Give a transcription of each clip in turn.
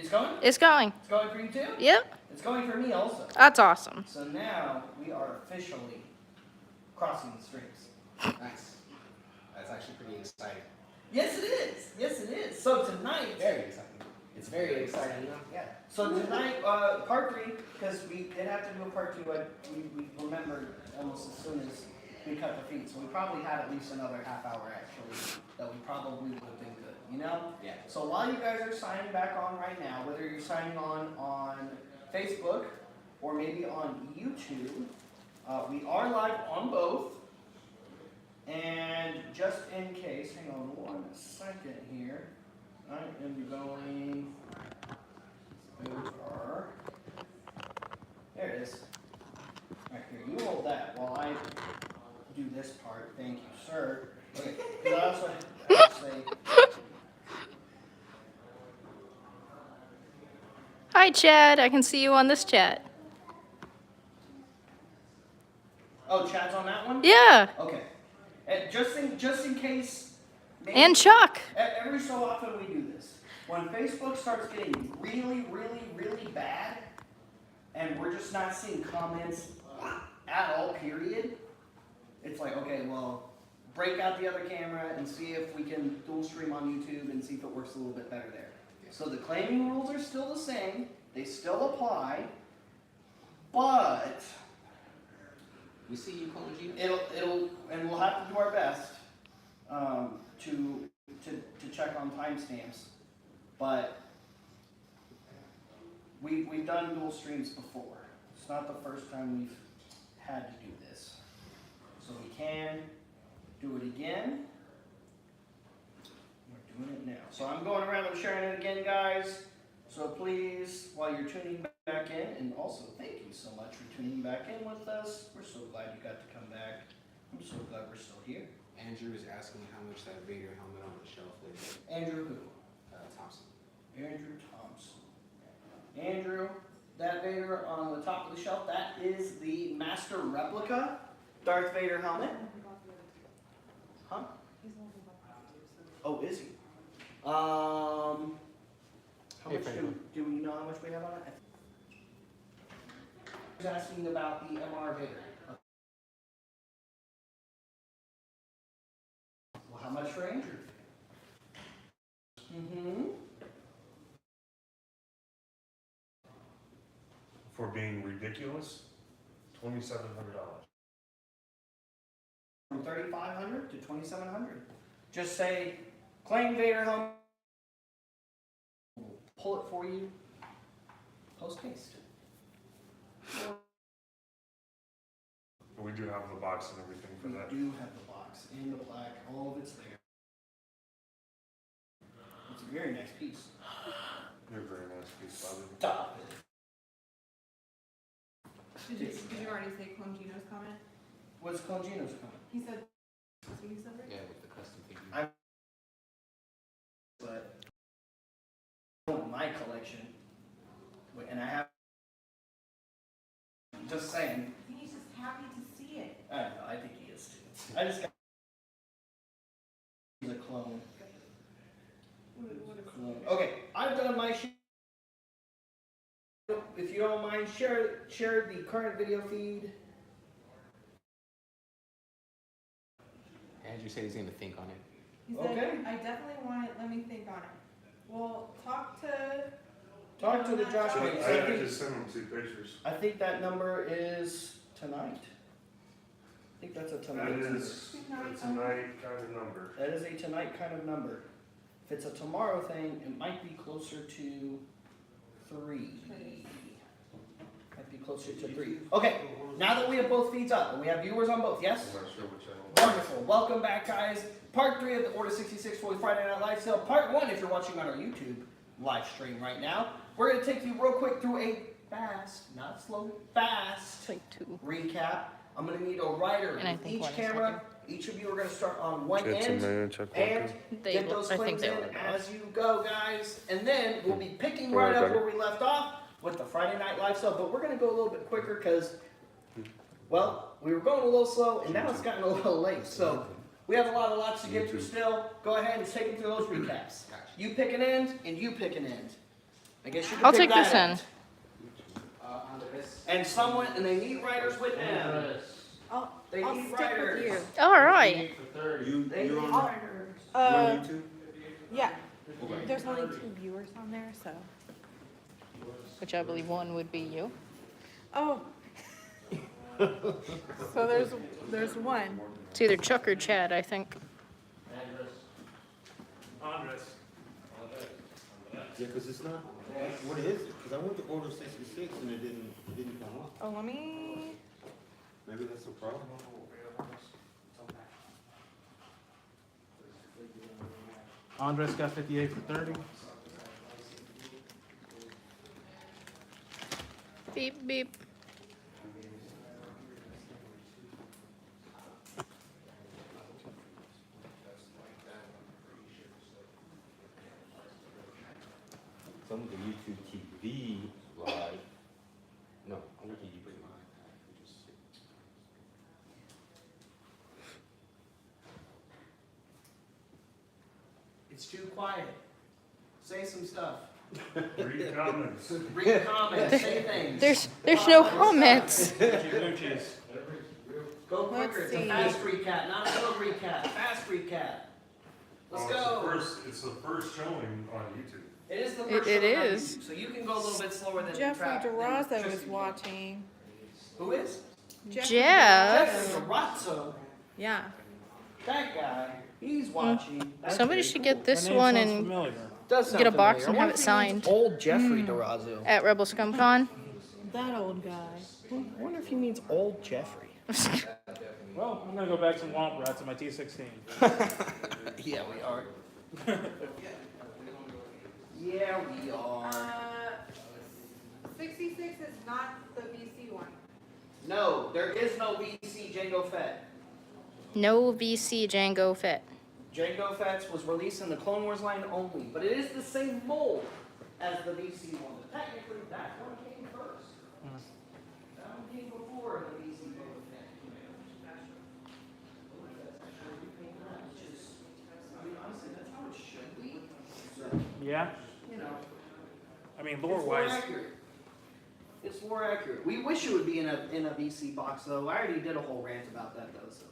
It's going? It's going. It's going for you too? Yep. It's going for me also. That's awesome. So now we are officially crossing the streams. Nice. That's actually pretty exciting. Yes, it is. Yes, it is. So tonight, Very exciting. It's very exciting. Yeah. So tonight, part 3, because we did have to do a part 2, but we remembered almost as soon as we cut the feed. So we probably had at least another half hour actually that we probably would have been good, you know? Yeah. So while you guys are signing back on right now, whether you're signing on Facebook or maybe on YouTube, we are live on both. And just in case, hang on 1 second here. I am going. There it is. Right here, you hold that while I do this part. Thank you, sir. Okay, because I also have to say. Hi, Chad. I can see you on this chat. Oh, Chad's on that one? Yeah. Okay. And just in case. And Chuck. Every so often we do this. When Facebook starts getting really, really, really bad, and we're just not seeing comments at all, period, it's like, okay, well, break out the other camera and see if we can dual stream on YouTube and see if it works a little bit better there. So the claiming rules are still the same. They still apply, but We see you, Koji. it'll, and we'll have to do our best to check on timestamps. But we've done dual streams before. It's not the first time we've had to do this. So we can do it again. We're doing it now. So I'm going around and sharing it again, guys. So please, while you're tuning back in, and also thank you so much for tuning back in with us. We're so glad you got to come back. I'm so glad we're still here. Andrew is asking how much that Vader helmet on the shelf is. Andrew who? Thompson. Andrew Thompson. Andrew, that Vader on the top of the shelf, that is the master replica Darth Vader helmet. Huh? Oh, is he? How much do we know how much we have on it? He's asking about the MR Vader. Well, how much for Andrew? For being ridiculous, $2,700. From $3,500 to $2,700. Just say, claim Vader helmet. We'll pull it for you. Post haste. We do have the box and everything for that. We do have the box and the plaque. All of it's there. It's a very nice piece. You're a very nice piece, Bobby. Stop it. Did you already say Congino's comment? What's Congino's comment? He said, that's what you said, right? Yeah, with the custom figure. But my collection, and I have. Just saying. He's just happy to see it. I don't know. I think he is too. I just got. He's a clone. Okay, I've done my share. If you don't mind, share the current video feed. Andrew said he's going to think on it. He said, Okay. I definitely want it. Let me think on it. Well, talk to The Josh. So Wait, I so have to send them 2 pictures. I think that number is tonight. I think that's a tonight. That is a tonight kind of number. That is a tonight kind of number. If it's a tomorrow thing, it might be closer to 3. Might be closer to 3. Okay, now that we have both feeds up, and we have viewers on both, yes? I'm not sure which channel. Wonderful. Welcome back, guys. Part 3 of the Order 66 Fully Friday Night Live Sale. Part 1, if you're watching on our YouTube live stream right now. We're going to take you real quick through a fast, not slow, fast It's like 2. recap. I'm going to need a writer And I with think each 1 is camera. Each of you are going to start on one Check end some man, check and They get will- those I think claims they in will. as you go, guys. And then we'll be picking right up where we left off with the Friday Night Live Sale. But we're going to go a little bit quicker because, well, we were going a little slow and now it's gotten a little late. So we have lots to get through still. Go ahead and take them through those recaps. You pick an end and you pick an end. I guess you can I'll pick take that this end. Andres. And someone, and they need writers with them. I'll They need stick writers. with you. All right. They need on writers. YouTube? Yeah. Okay. There's only 2 viewers on there, so. Which I believe one would be you. Oh. So there's one. It's either Chuck or Chad, I think. Andres. Yeah, because it's not, what is it? Because I went to order 66 and it didn't come up. Oh, let me. Maybe that's the problem. Andres got 58 for 30. Beep, beep. Some of the YouTube TV live. No, I went to YouTube live. It's too quiet. Say some stuff. Read comments. Read comments, say things. There's no comments. Go quicker, Let's it's a see. fast recap, not a slow recap, fast recap. Let's Well, go. It's the first showing on YouTube. It is the It- first it show on is. YouTube, so you can go a little bit slower than Jeffrey Durazo is Tristan. watching. Who is? Jeffrey Jeff. Jeffrey Durazo. Yeah. That guy, he's watching. That's Somebody great. should get this That name one sounds and familiar. Does sound get a box familiar. and I have wonder it if he signed. means Old Jeffrey Durazo. at Rebel ScumCon. That old guy. I wonder if he means old Jeffrey. Well, I'm gonna go back some Womp Rats in my T16. Yeah, we are. Yeah, we are. 66 is not the VC one. No, there is no VC Django Fett. No VC Django Fett. Django Fett's was released in the Clone Wars line only, but it is the same mold as the VC one. But technically, that one came first. That one came before the VC Boba Fett. Which is, I mean, honestly, that's how it should be. Yeah? You know, I mean, it's lore more wise, accurate. It's more accurate. We wish it would be in a VC box though. I already did a whole rant about that though, so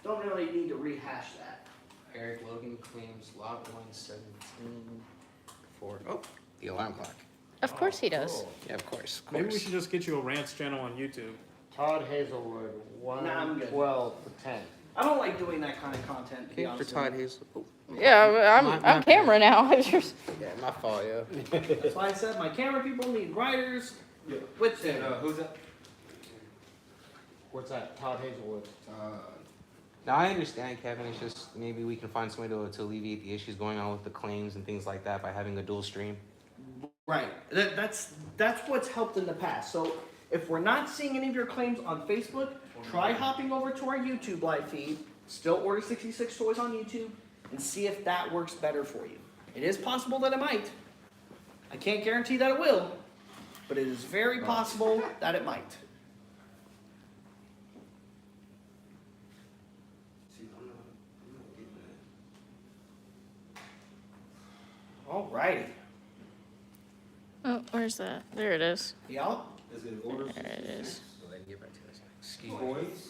don't really need to rehash that. Eric Logan claims lot 117 for, the alarm clock. Of course he does. Yeah, of course. maybe we should just get you a rants channel on YouTube. Todd Hazelwood, I'm good. 112 for 10. I don't like doing that kind of content, to be Okay, for honest. Todd with you. Hazel. Oh, Yeah, My- I'm my- camera now. I just yeah, my fault, yeah. That's why I said my camera people need writers with them. Who's that? What's that? Todd Hazelwood. Now I understand, Kevin. It's just maybe we can find some way to alleviate the issues going on with the claims and things like that by having a dual stream. Right. That's what's helped in the past. So if we're not seeing any of your claims on Facebook, try hopping over to our YouTube live feed, still Order 66 Toys on YouTube, and see if that works better for you. It is possible that it might. I can't guarantee that it will, but it is very possible that it might. Alrighty. oh, where's that? There it is. Yeah. Is it order There it is. 66? So then get back to this. Excuse me. Toys?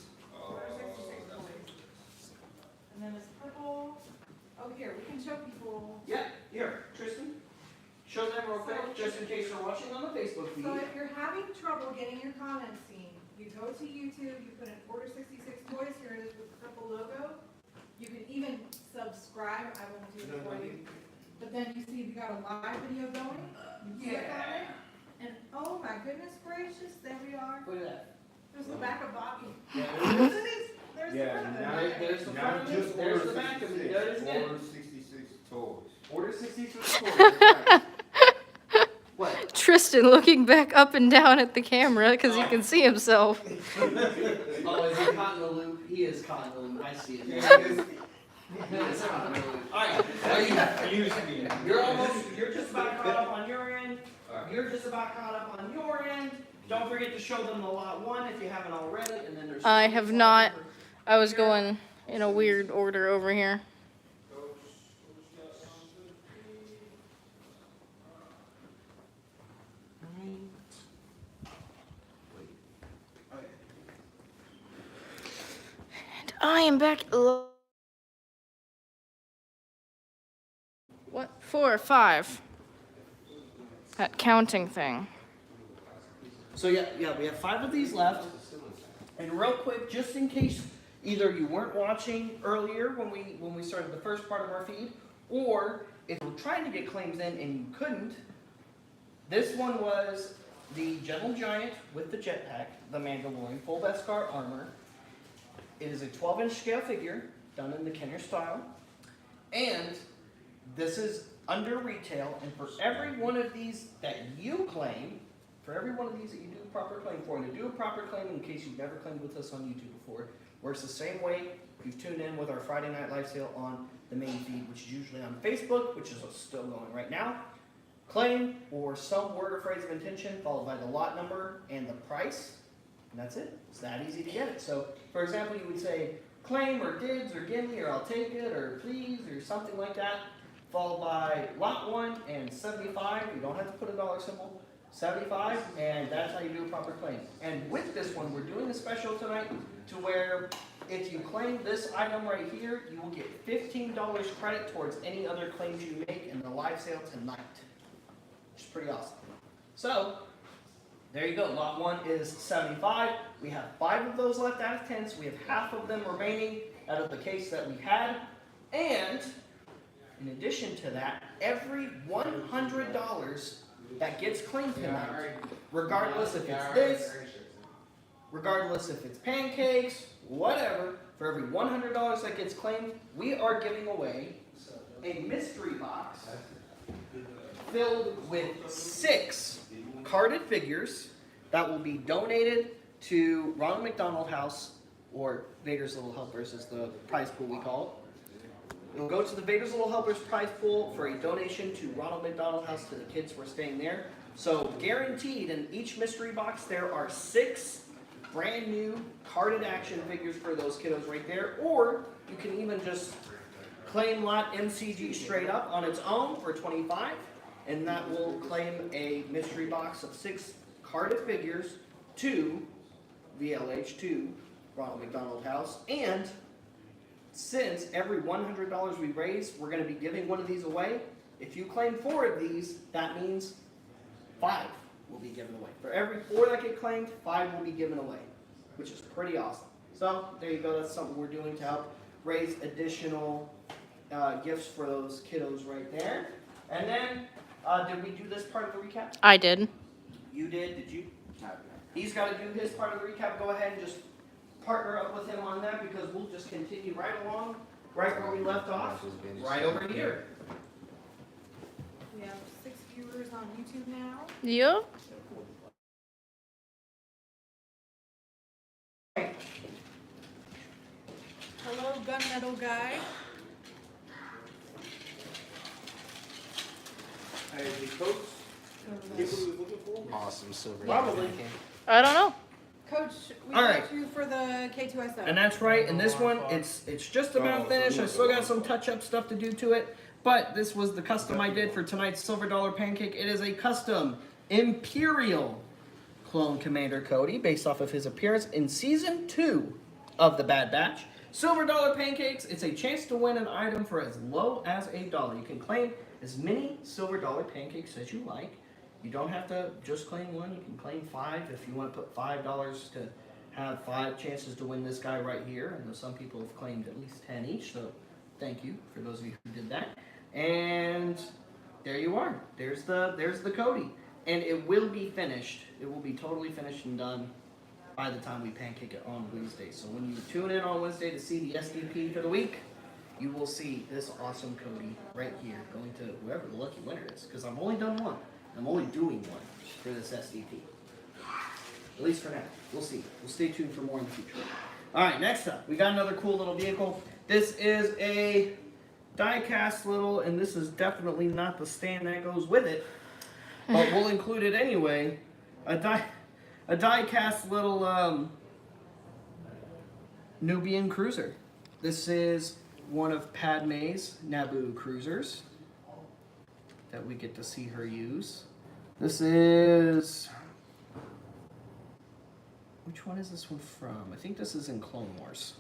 And then it's purple. Oh, here, we can show people. Yeah, here, Tristan. Show them real quick, just in case they're watching on the Facebook feed. So if you're having trouble getting your comments seen, you go to YouTube, you put in Order 66 Toys, here it is with the purple logo. You can even subscribe, I won't do it for you. But then you see we got a live video going. You click on it, and oh my goodness gracious, there we are. Look at that. There's the back of Bobby. Yeah, There's it is. There's the Yeah, front of now, it. There's the now front of it, just there's order the back of it, 66. there it is again. Order 66 toys. Order 66 toys. What? Tristan looking back up and down at the camera because he can see himself. Oh, is he caught in the loop? He is caught in the loop. I see it. He is caught in the loop. Alright. You're just about caught up on your end. You're just about caught up on your end. Don't forget to show them the lot 1 if you haven't already, and then there's. I have not. I was going in a weird order over here. I am back. What? 4 or 5. That counting thing. So yeah, we have 5 of these left. And real quick, just in case either you weren't watching earlier when we started the first part of our feed, or if you were trying to get claims in and you couldn't, this one was the Gentle Giant with the jetpack, the Mandalorian, full Beskar armor. It is a 12-inch scale figure, done in the Kenner style. And this is under retail, and for every one of these that you claim, for every one of these that you do a proper claim for, and to do a proper claim in case you've never claimed with us on YouTube before, works the same way if you've tuned in with our Friday Night Live sale on the main feed, which is usually on Facebook, which is still going right now. Claim or some word or phrase of intention followed by the lot number and the price, and that's it. It's that easy to get it. So, for example, you would say claim or dids or gimme or I'll take it or please or something like that, followed by lot 1 and 75. You don't have to put a dollar symbol. 75, and that's how you do a proper claim. And with this one, we're doing a special tonight to where if you claim this item right here, you will get $15 credit towards any other claims you make in the live sale tonight, which is pretty awesome. So, there you go. Lot 1 is 75. We have 5 of those left out of 10, so we have half of them remaining out of the case that we had. And in addition to that, every $100 that gets claimed tonight, regardless if it's this, regardless if it's pancakes, whatever, for every $100 that gets claimed, we are giving away a mystery box filled with 6 carded figures that will be donated to Ronald McDonald House, or Vader's Little Helpers is the prize pool we call it. It'll go to the Vader's Little Helpers prize pool for a donation to Ronald McDonald House to the kids who are staying there. So guaranteed in each mystery box there are 6 brand new carded action figures for those kiddos right there. Or you can even just claim lot MCG straight up on its own for $25. And that will claim a mystery box of 6 carded figures to VLH, to Ronald McDonald House. And since every $100 we raise, we're going to be giving one of these away. If you claim 4 of these, that means 5 will be given away. For every 4 that get claimed, 5 will be given away, which is pretty awesome. So there you go. That's something we're doing to help raise additional gifts for those kiddos right there. And then, did we do this part of the recap? I did. You did? Did you? He's got to do his part of the recap. Go ahead and just partner up with him on that because we'll just continue right along, right where we left off, right over here. We have 6 viewers on YouTube now. Yep. Hello, gunmetal guy. Hey, the coach, get what we was looking for? Awesome silver. Probably. I don't know. Coach, we All got right. you for the K2SO. And that's right. And this one, it's just about finished. I still got some touch-up stuff to do to it. But this was the custom I did for tonight's Silver Dollar Pancake. It is a custom Imperial clone Commander Cody based off of his appearance in Season 2 of the Bad Batch. Silver Dollar Pancakes, it's a chance to win an item for as low as $1. You can claim as many Silver Dollar Pancakes as you like. You don't have to just claim 1, you can claim 5 if you want to put $5 to have 5 chances to win this guy right here. I know some people have claimed at least 10 each, so thank you for those of you who did that. And there you are. There's the Cody. And it will be finished. It will be totally finished and done by the time we pancake it on Wednesday. So when you tune in on Wednesday to see the SDP for the week, you will see this awesome Cody right here going to whoever the lucky winner is. Because I've only done 1. I'm only doing 1 for this SDP. At least for now. We'll see. We'll stay tuned for more in the future. Alright, next up, we got another cool little vehicle. This is a die-cast little, and this is definitely not the stand that goes with it, but we'll include it anyway. A die-cast little Nubian cruiser. This is one of Padme's Naboo cruisers that we get to see her use. This is... which one is this one from? I think this is in Clone Wars.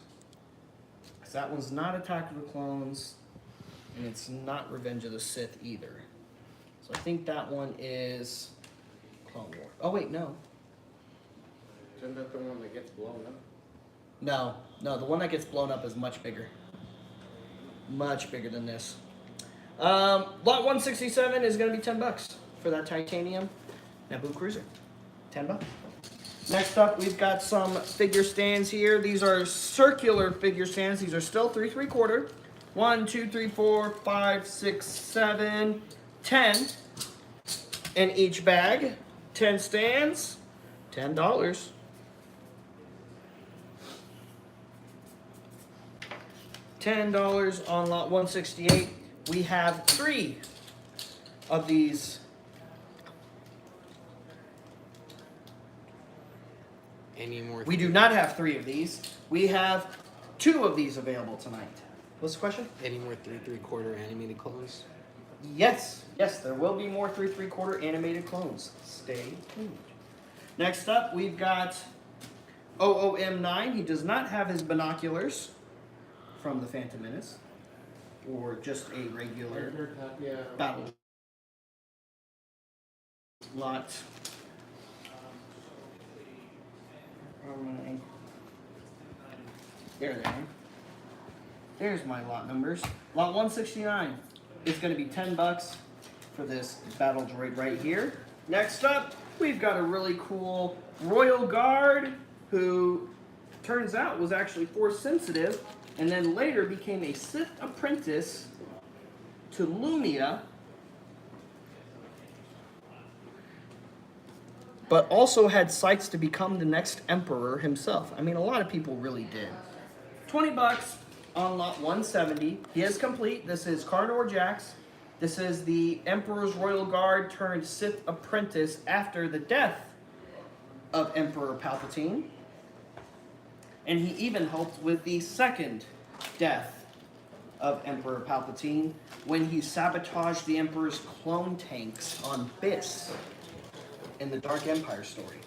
because that one's not Attack of the Clones, and it's not Revenge of the Sith either. So I think that one is Clone War. Oh wait, no. Isn't that the one that gets blown up? No, the one that gets blown up is much bigger. Much bigger than this. Lot 167 is going to be $10 for that titanium Naboo cruiser. $10. Next up, we've got some figure stands here. These are circular figure stands. These are still 3 3/4. 1, 2, 3, 4, 5, 6, 7, 10 in each bag. 10 stands, $10. $10 on lot 168. We have 3 of these. Any more? We do not have 3 of these. We have 2 of these available tonight. What's the question? Any more 3 3/4 animated clones? Yes, there will be more 3 3/4 animated clones. Stay tuned. Next up, we've got OOM9. He does not have his binoculars from the Phantom Menace, or just a regular Yeah. battle lot. There they are. There's my lot numbers. Lot 169 is going to be $10 for this battle droid right here. Next up, we've got a really cool Royal Guard who turns out was actually Force sensitive and then later became a Sith apprentice to Lumia, but also had sights to become the next Emperor himself. I mean, a lot of people really did. $20 on lot 170. He is complete. This is Cardor Jax. This is the Emperor's Royal Guard turned Sith apprentice after the death of Emperor Palpatine. And he even helped with the second death of Emperor Palpatine when he sabotaged the Emperor's clone tanks on Biss in the Dark Empire story.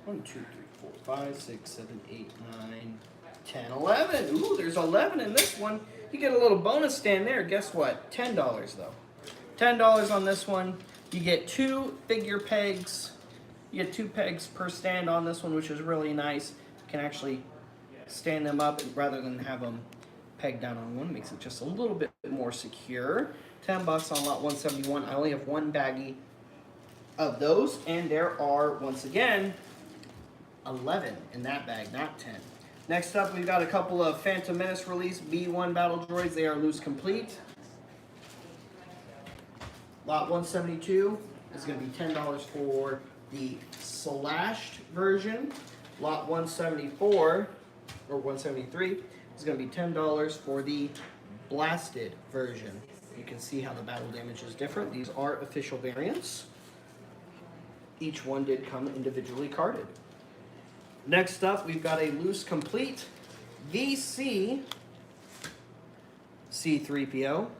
1, 2, 3, 4, 5, 6, 7, 8, 9, 10, 11. Ooh, there's 11 in this one. You get a little bonus stand there. Guess what? $10 though. $10 on this one. You get 2 figure pegs. You get 2 pegs per stand on this one, which is really nice. You can actually stand them up rather than have them pegged down on one. Makes it just a little bit more secure. $10 on lot 171. I only have 1 baggie of those, and there are, once again, 11 in that bag, not 10. Next up, we've got a couple of Phantom Menace release B1 battle droids. They are loose complete. Lot 172 is going to be $10 for the slashed version. Lot 174, or 173, is going to be $10 for the blasted version. You can see how the battle damage is different. These are official variants. Each one did come individually carded. Next up, we've got a loose complete VC C-3PO.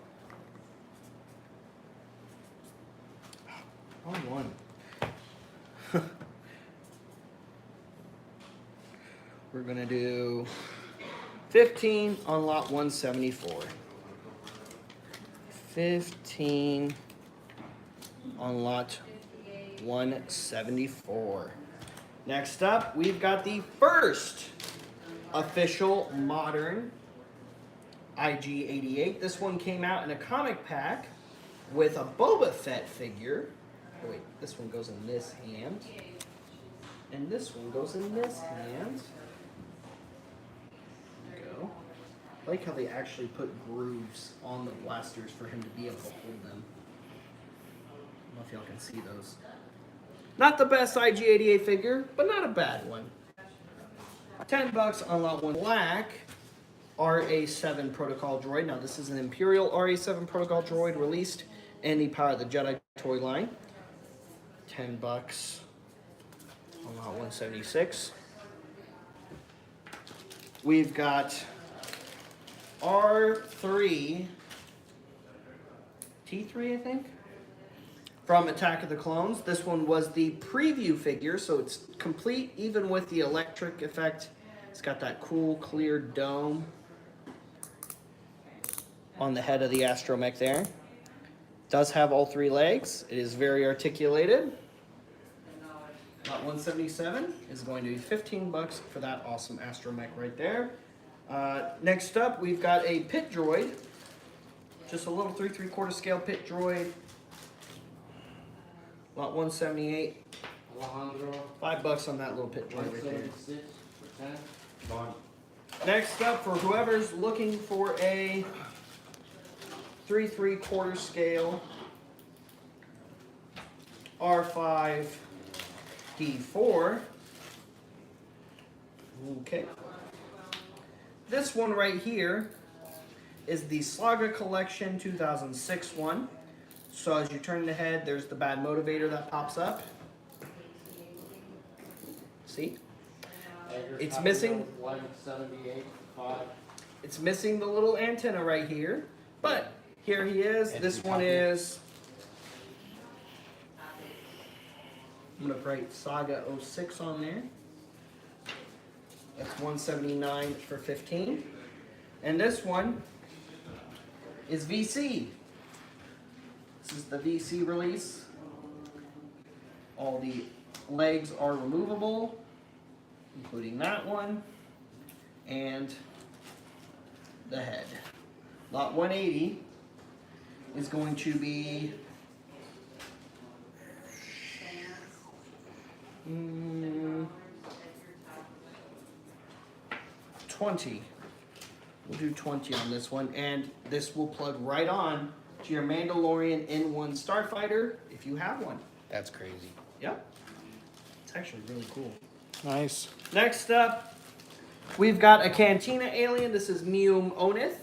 Wrong one. We're gonna do 15 on lot 174. 15 on lot 174. Next up, we've got the first official modern IG-88. This one came out in a comic pack with a Boba Fett figure. Oh wait, this one goes in this hand. And this one goes in this hand. There we go. I like how they actually put grooves on the blasters for him to be able to hold them. I don't know if y'all can see those. Not the best IG-88 figure, but not a bad one. $10 on lot 1. Black RA7 Protocol droid. Now this is an Imperial RA7 Protocol droid released in the Power of the Jedi toy line. $10 on lot 176. We've got R3, T3 I think, from Attack of the Clones. This one was the preview figure, so it's complete even with the electric effect. It's got that cool clear dome. on the head of the astromech there. Does have all 3 legs. It is very articulated. Lot 177 is going to be 15 bucks for that awesome astromech right there. Next up, we've got a pit droid. Just a little 3 3/4 scale pit droid. Lot 178. Alejandro, $5 on that little pit droid right there. 176 for 10. Fine. Next up, for whoever's looking for a 3 3/4 scale R5 D4. Okay. This one right here is the Slaga Collection 2006 one. So as you turn the head, there's the bad motivator that pops up. See? It's missing. 178 for 5. It's missing the little antenna right here, but here he is. This one is. I'm gonna write Saga 06 on there. That's 179 for 15. And this one is VC. This is the VC release. All the legs are removable, including that one and the head. Lot 180 is going to be 20. We'll do 20 on this one, and this will plug right on to your Mandalorian N1 Starfighter if you have one. That's crazy. Yep. It's actually really cool. Nice. Next up, we've got a Cantina alien. This is Meum Onith.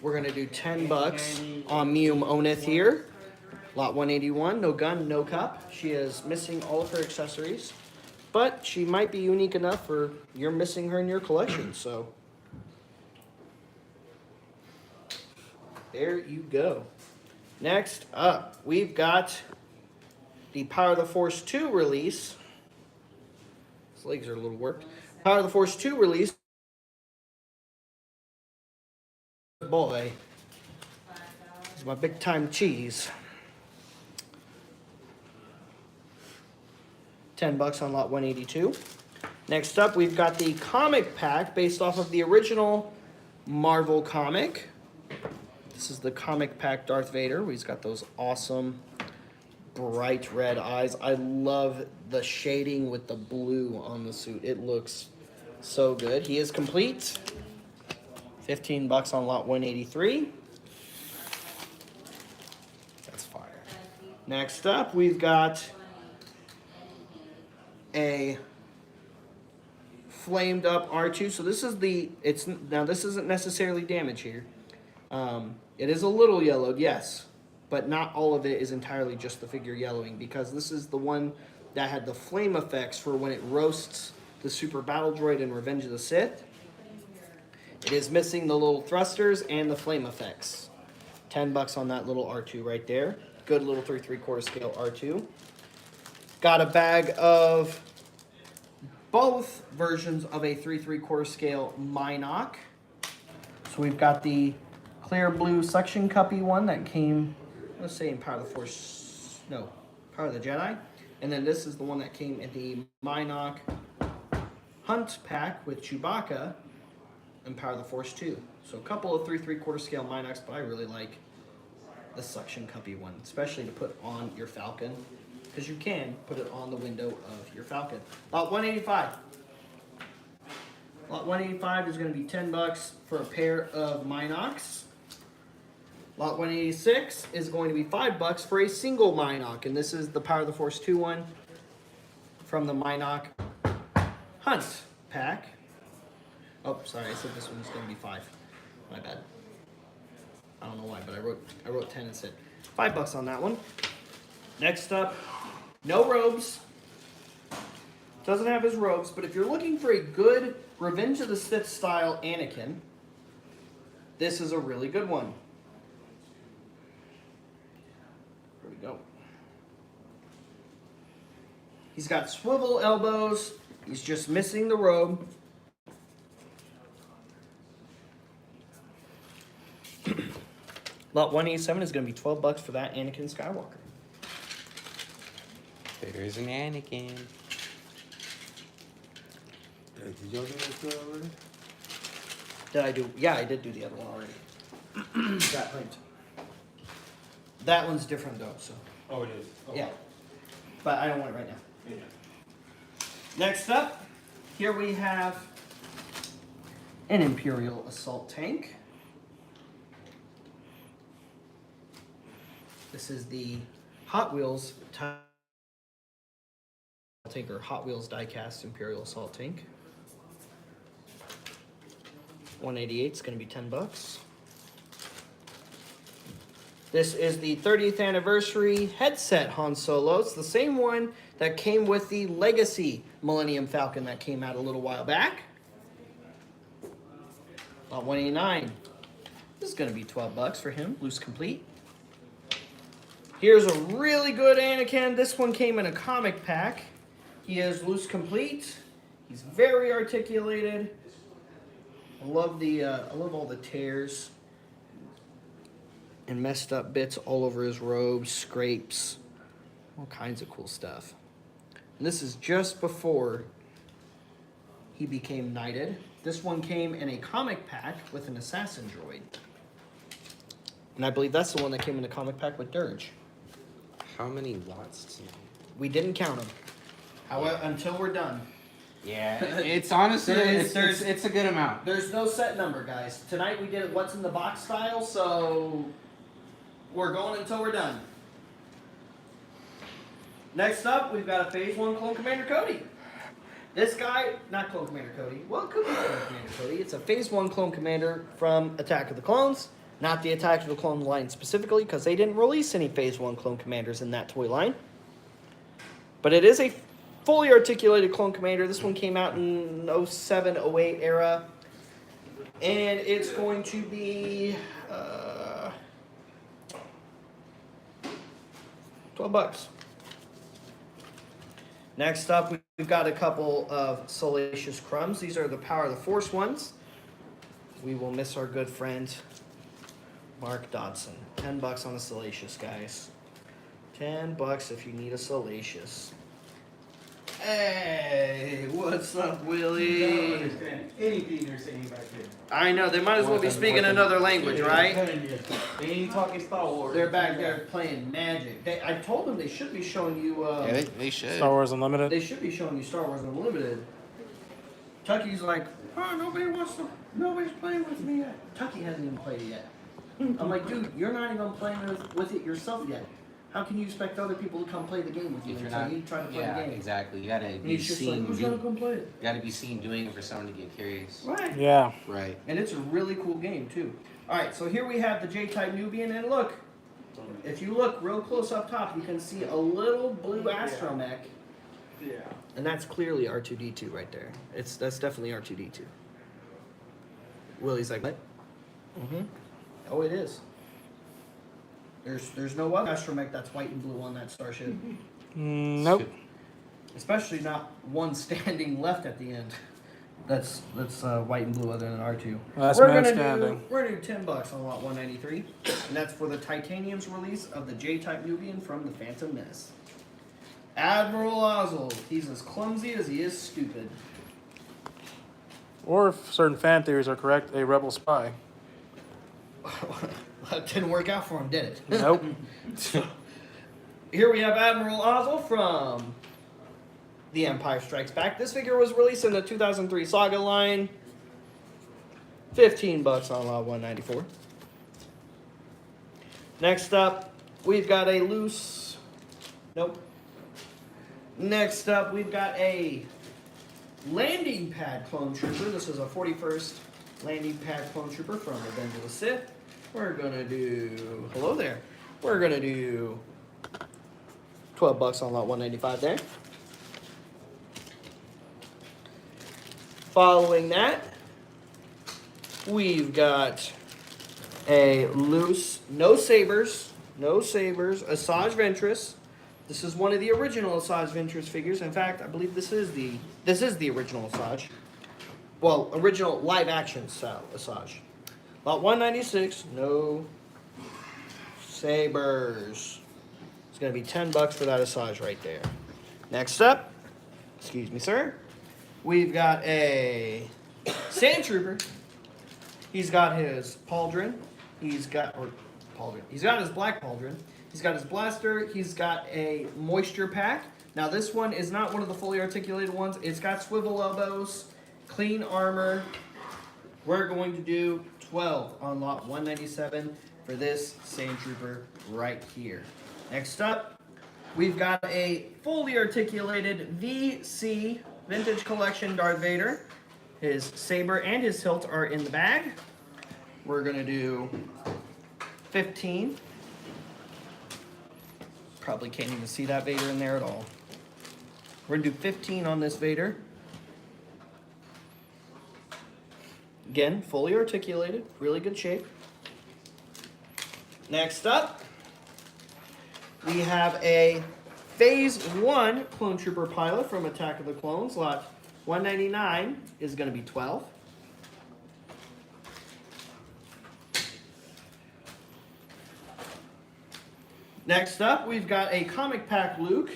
We're gonna do 10 bucks on Meum Onith here. Lot 181, no gun, no cup. She is missing all of her accessories, but she might be unique enough for you're missing her in your collection, so. There you go. Next up, we've got the Power of the Force 2 release. His legs are a little worked. Power of the Force 2 release. Boy, it's my big time cheese. 10 bucks on lot 182. Next up, we've got the comic pack based off of the original Marvel comic. This is the comic pack Darth Vader. He's got those awesome bright red eyes. I love the shading with the blue on the suit. It looks so good. He is complete. 15 bucks on lot 183. That's fire. Next up, we've got a flamed up R2. So this is now this isn't necessarily damage here. It is a little yellowed, yes, but not all of it is entirely just the figure yellowing, because this is the one that had the flame effects for when it roasts the Super Battle Droid in Revenge of the Sith. It is missing the little thrusters and the flame effects. 10 bucks on that little R2 right there. Good little 3 3/4 scale R2. Got a bag of both versions of a 3 3/4 scale Minoc. So we've got the clear blue suction cuppy one that came, let's say in Power of the Force, no, Power of the Jedi. And then this is the one that came in the Minoc Hunt pack with Chewbacca and Power of the Force 2. So a couple of 3 3/4 scale Minocs, but I really like the suction cuppy one, especially to put on your Falcon, because you can put it on the window of your Falcon. Lot 185. Lot 185 is going to be 10 bucks for a pair of Minocs. Lot 186 is going to be 5 bucks for a single Minoc, and this is the Power of the Force 2 one from the Minoc Hunt pack. Oh, sorry, I said this one's going to be 5. My bad. I don't know why, but I wrote 10 and said 5 bucks on that one. Next up, no robes. Doesn't have his robes, but if you're looking for a good Revenge of the Sith style Anakin, this is a really good one. Here we go. He's got swivel elbows. He's just missing the robe. Lot 187 is going to be $12 for that Anakin Skywalker. There's an Anakin. Did y'all do that already? Did I do? Yeah, I did do the other one already. Got linked. That one's different though, so. Oh, it is? Oh. Yeah. But I don't want it right now. Yeah. Next up, here we have an Imperial Assault Tank. This is the Hot Wheels tank, or Hot Wheels diecast Imperial Assault Tank. 188 is going to be $10. This is the 30th anniversary headset Han Solo. It's the same one that came with the Legacy Millennium Falcon that came out a little while back. Lot 189. This is going to be $12 for him, loose complete. Here's a really good Anakin. This one came in a comic pack. He is loose complete. He's very articulated. I love all the tears and messed up bits all over his robe, scrapes, all kinds of cool stuff. And this is just before he became knighted. This one came in a comic pack with an assassin droid. And I believe that's the one that came in a comic pack with Dirge. How many lots tonight? We didn't count them. However, until we're done. Yeah, it's honestly, it's a good amount. There's no set number, guys. Tonight we did it what's in the box style, so we're going until we're done. Next up, we've got a Phase 1 Clone Commander Cody. This guy, not Clone Commander Cody. Well, it could be Clone Commander Cody. It's a Phase 1 Clone Commander from Attack of the Clones. Not the Attack of the Clone line specifically, because they didn't release any Phase 1 Clone Commanders in that toy line. But it is a fully articulated Clone Commander. This one came out in 07, 08 era. And it's going to be $12. Next up, we've got a couple of Salacious Crumbs. These are the Power of the Force ones. We will miss our good friend, Mark Dodson. $10 on the Salacious, guys. $10 if you need a Salacious. Hey, what's up, Willie? I don't understand anything they're saying back there. I know, they might as well be speaking another language, right? They ain't talking Star Wars. They're back there playing Magic. I told them they should be showing you. Yeah, they should. Star Wars Unlimited. They should be showing you Star Wars Unlimited. Tucky's like, oh, nobody's playing with me yet. Tucky hasn't even played it yet. I'm like, dude, you're not even playing with it yourself yet. How can you expect other people to come play the game with you If you're until not, you try to play yeah, the game? exactly. You gotta And be he's just like, seen. who's gonna come play it? You gotta be seen doing it for someone to get curious. Right. Yeah. Right. And it's a really cool game too. All right, so here we have the J-Type Nubian, and look, if you look real close up top, you can see a little blue astromech, Yeah. and that's clearly R2D2 right there. That's definitely R2D2. Willie's like, what? Mm-hmm. Oh, it is. There's no other astromech that's white and blue on that starship. Nope. Especially not one standing left at the end. That's white and blue other than R2. Last we're man gonna standing. we're gonna do $10 on lot 193, and that's for the Titanium's release of the J-Type Nubian from the Phantom Menace. Admiral Ozzel, he's as clumsy as he is stupid. Or if certain fan theories are correct, a rebel spy. That didn't work out for him, did it? Nope. Here we have Admiral Ozzel from The Empire Strikes Back. This figure was released in the 2003 Saga line. $15 on lot 194. Next up, we've got a loose. Nope. Next up, we've got a landing pad clone trooper. This is a 41st landing pad clone trooper from Revenge of the Sith. We're gonna do. Hello there. We're gonna do $12 on lot 195 there. Following that, we've got a loose, no sabers, Asajj Ventress. This is one of the original Asajj Ventress figures. In fact, I believe this is the original Asajj. Well, original live action style Asajj. Lot 196, no sabers. It's gonna be $10 for that Asajj right there. Next up, excuse me, sir. We've got a Sand Trooper. He's got his pauldron. He's got his black pauldron. He's got his blaster. He's got a moisture pack. Now this one is not one of the fully articulated ones. It's got swivel elbows, clean armor. We're going to do 12 on lot 197 for this Sand Trooper right here. Next up, we've got a fully articulated VC Vintage Collection Darth Vader. His saber and his hilt are in the bag. We're gonna do 15. Probably can't even see that Vader in there at all. We're gonna do 15 on this Vader. Again, fully articulated, really good shape. Next up, we have a Phase 1 Clone Trooper pilot from Attack of the Clones. Lot 199 is going to be 12. Next up, we've got a comic pack Luke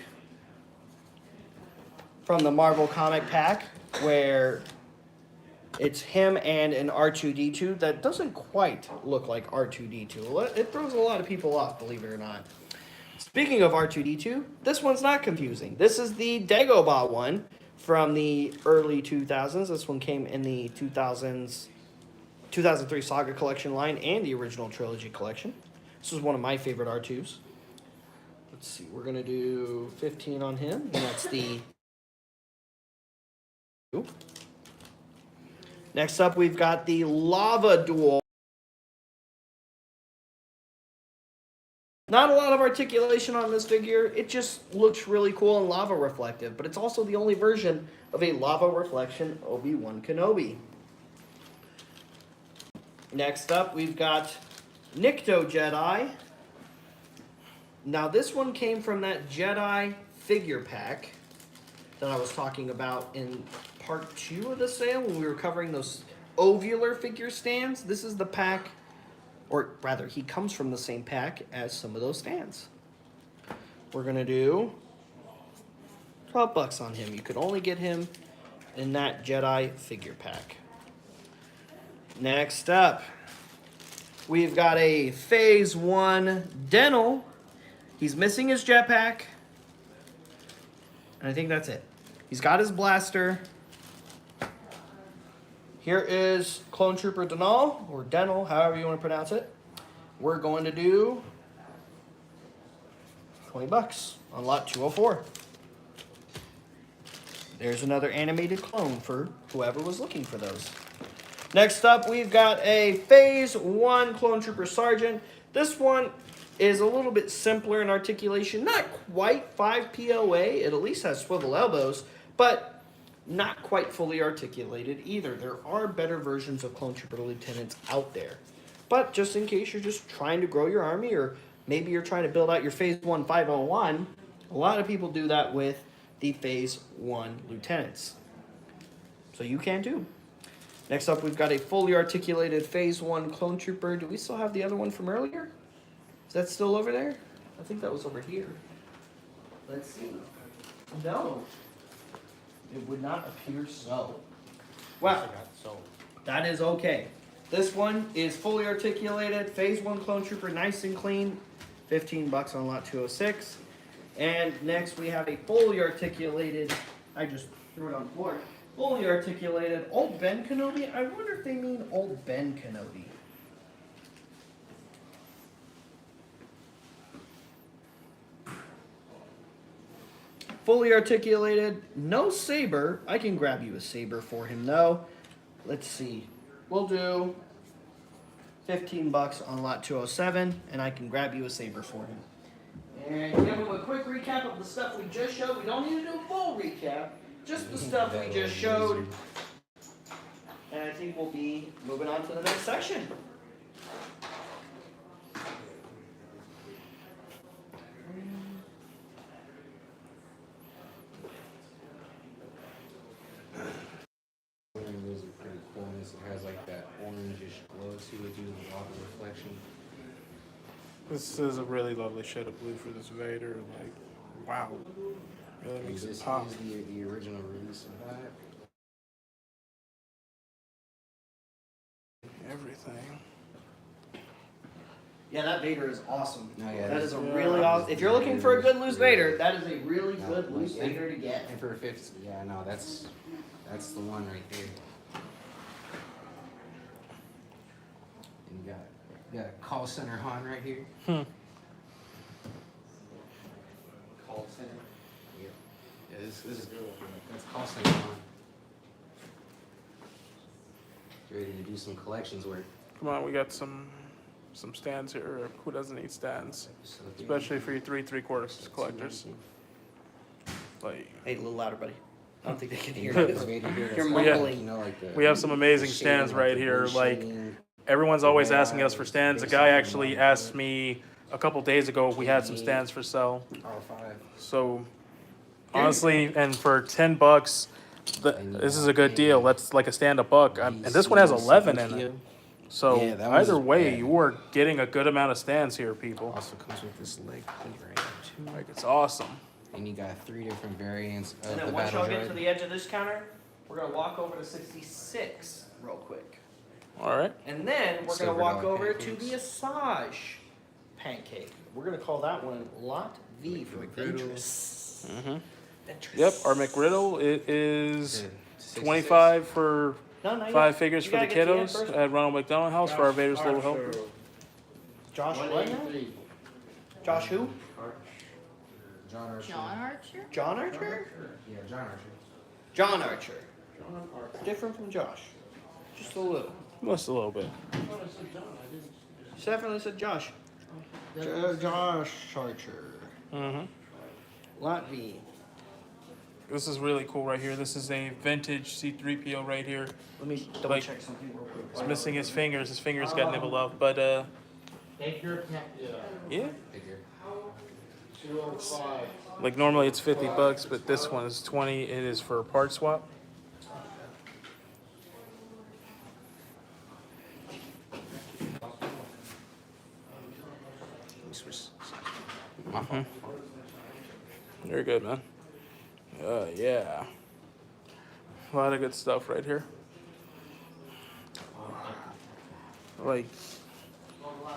from the Marvel comic pack, where it's him and an R2-D2 that doesn't quite look like R2-D2. It throws a lot of people off, believe it or not. Speaking of R2-D2, this one's not confusing. This is the Dagobah one from the early 2000s. This one came in the 2003 Saga Collection line and the original Trilogy Collection. This is one of my favorite R2s. Let's see, we're going to do 15 on him, and that's the... Next up, we've got the Lava Duel. Not a lot of articulation on this figure. It just looks really cool and lava reflective, but it's also the only version of a lava reflection Obi-Wan Kenobi. Next up, we've got Nikto Jedi. Now, this one came from that Jedi figure pack that I was talking about in part 2 of the sale when we were covering those ovular figure stands. This is the pack, or rather, he comes from the same pack as some of those stands. We're going to do $12 on him. You could only get him in that Jedi figure pack. Next up, we've got a Phase 1 Dental. He's missing his jetpack. And I think that's it. He's got his blaster. Here is Clone Trooper Denal, or Dental, however you want to pronounce it. We're going to do $20 on lot 204. There's another animated clone for whoever was looking for those. Next up, we've got a Phase 1 Clone Trooper Sergeant. This one is a little bit simpler in articulation. Not quite 5 POA. It at least has swivel elbows, but not quite fully articulated either. There are better versions of Clone Trooper Lieutenants out there. But just in case you're just trying to grow your army, or maybe you're trying to build out your Phase 1 501, a lot of people do that with the Phase 1 Lieutenants. So you can too. Next up, we've got a fully articulated Phase 1 Clone Trooper. Do we still have the other one from earlier? Is that still over there? I think that was over here. Let's see. No. It would not appear so. Well, that is okay. This one is fully articulated. Phase 1 Clone Trooper, nice and clean. $15 on lot 206. And next we have a fully articulated, I just threw it on the floor, fully articulated Old Ben Kenobi. I wonder if they mean Old Ben Kenobi. Fully articulated, no saber. I can grab you a saber for him though. Let's see. We'll do $15 on lot 207, and I can grab you a saber for him. And give him a quick recap of the stuff we just showed. We don't need to do a full recap, just the stuff we just showed. And I think we'll be moving on to the next section. bucks, you would do the water reflection. This is a really lovely shade of blue for this Vader. Like, wow. Really And makes this it pop. is the original release of that. Everything. Yeah, that Vader is awesome. No, yeah, That this- is a yeah. really awesome. If you're looking for a good loose Vader, that is a really good loose like, Vader to get. And for a 50, yeah, no, that's the one right there. And you got call center Han right here. Call center. Yeah. Yeah, this is good. That's call center Han. You ready to do some collections work? Come on, we got some stands here. Who doesn't need stands? So, Especially for you 3 3/4 collectors. Like, Hey, a little louder, buddy. I don't think they can hear Hear you. this Vader here, that's You're like, mumbling. you know, like the, we have some amazing the stands shading, right the here. blue Like, shading. everyone's always Yeah, asking us for stands. A guy actually asked me a couple days ago if we had some stands for sale. R5. So, honestly, and for $10, this is a good deal. That's like a stand $1. And this one has 11 in it. So Yeah, that was- either way, yeah. you are getting a good amount of stands here, people. Also comes with this leg plate right here too. Like, it's awesome. And you got 3 different variants of And the then once battle y'all get to droid. the edge of this counter, we're gonna walk over to 66 real quick. All right. And then we're gonna Silver walk dollar over to pancakes. the Asajj pancake. We're gonna call that one Lot V for Ventress. Mm-hmm. Ventress. Yep, our McRiddle, it is Yeah, 66. 25 for No, not 5 yet. figures You for the gotta get to end kiddos first. at Ronald McDonald House for our Vader's Little Helper. Josh what now? Josh who? John Archer. John Archer? John Archer? Yeah, John Archer. John Archer. Different from Josh. Just a little. Just a little bit. She definitely said Josh. Josh Archer. Mm-hmm. Lot V. This is really cool right here. This is a vintage C-3PO right here. Let me double Like- check something real quick. It's missing his fingers. His fingers got nibbled off. But, Take your yeah. Figure. 205. Like, normally it's $50, but this one is 20. It is for a part swap. Let me switch. My fault. Very good, man. Yeah. A lot of good stuff right here. Like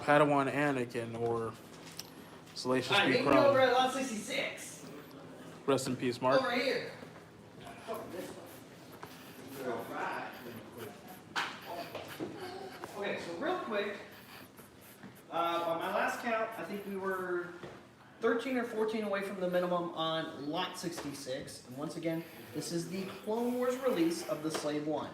Padawan Anakin or Salacious Alright, B. meet me over Crumb. at Lot 66. Rest in peace, Mark. Over here. Okay, so real quick, on my last count, I think we were 13 or 14 away from the minimum on Lot 66. And once again, this is the Clone Wars release of the Slave One.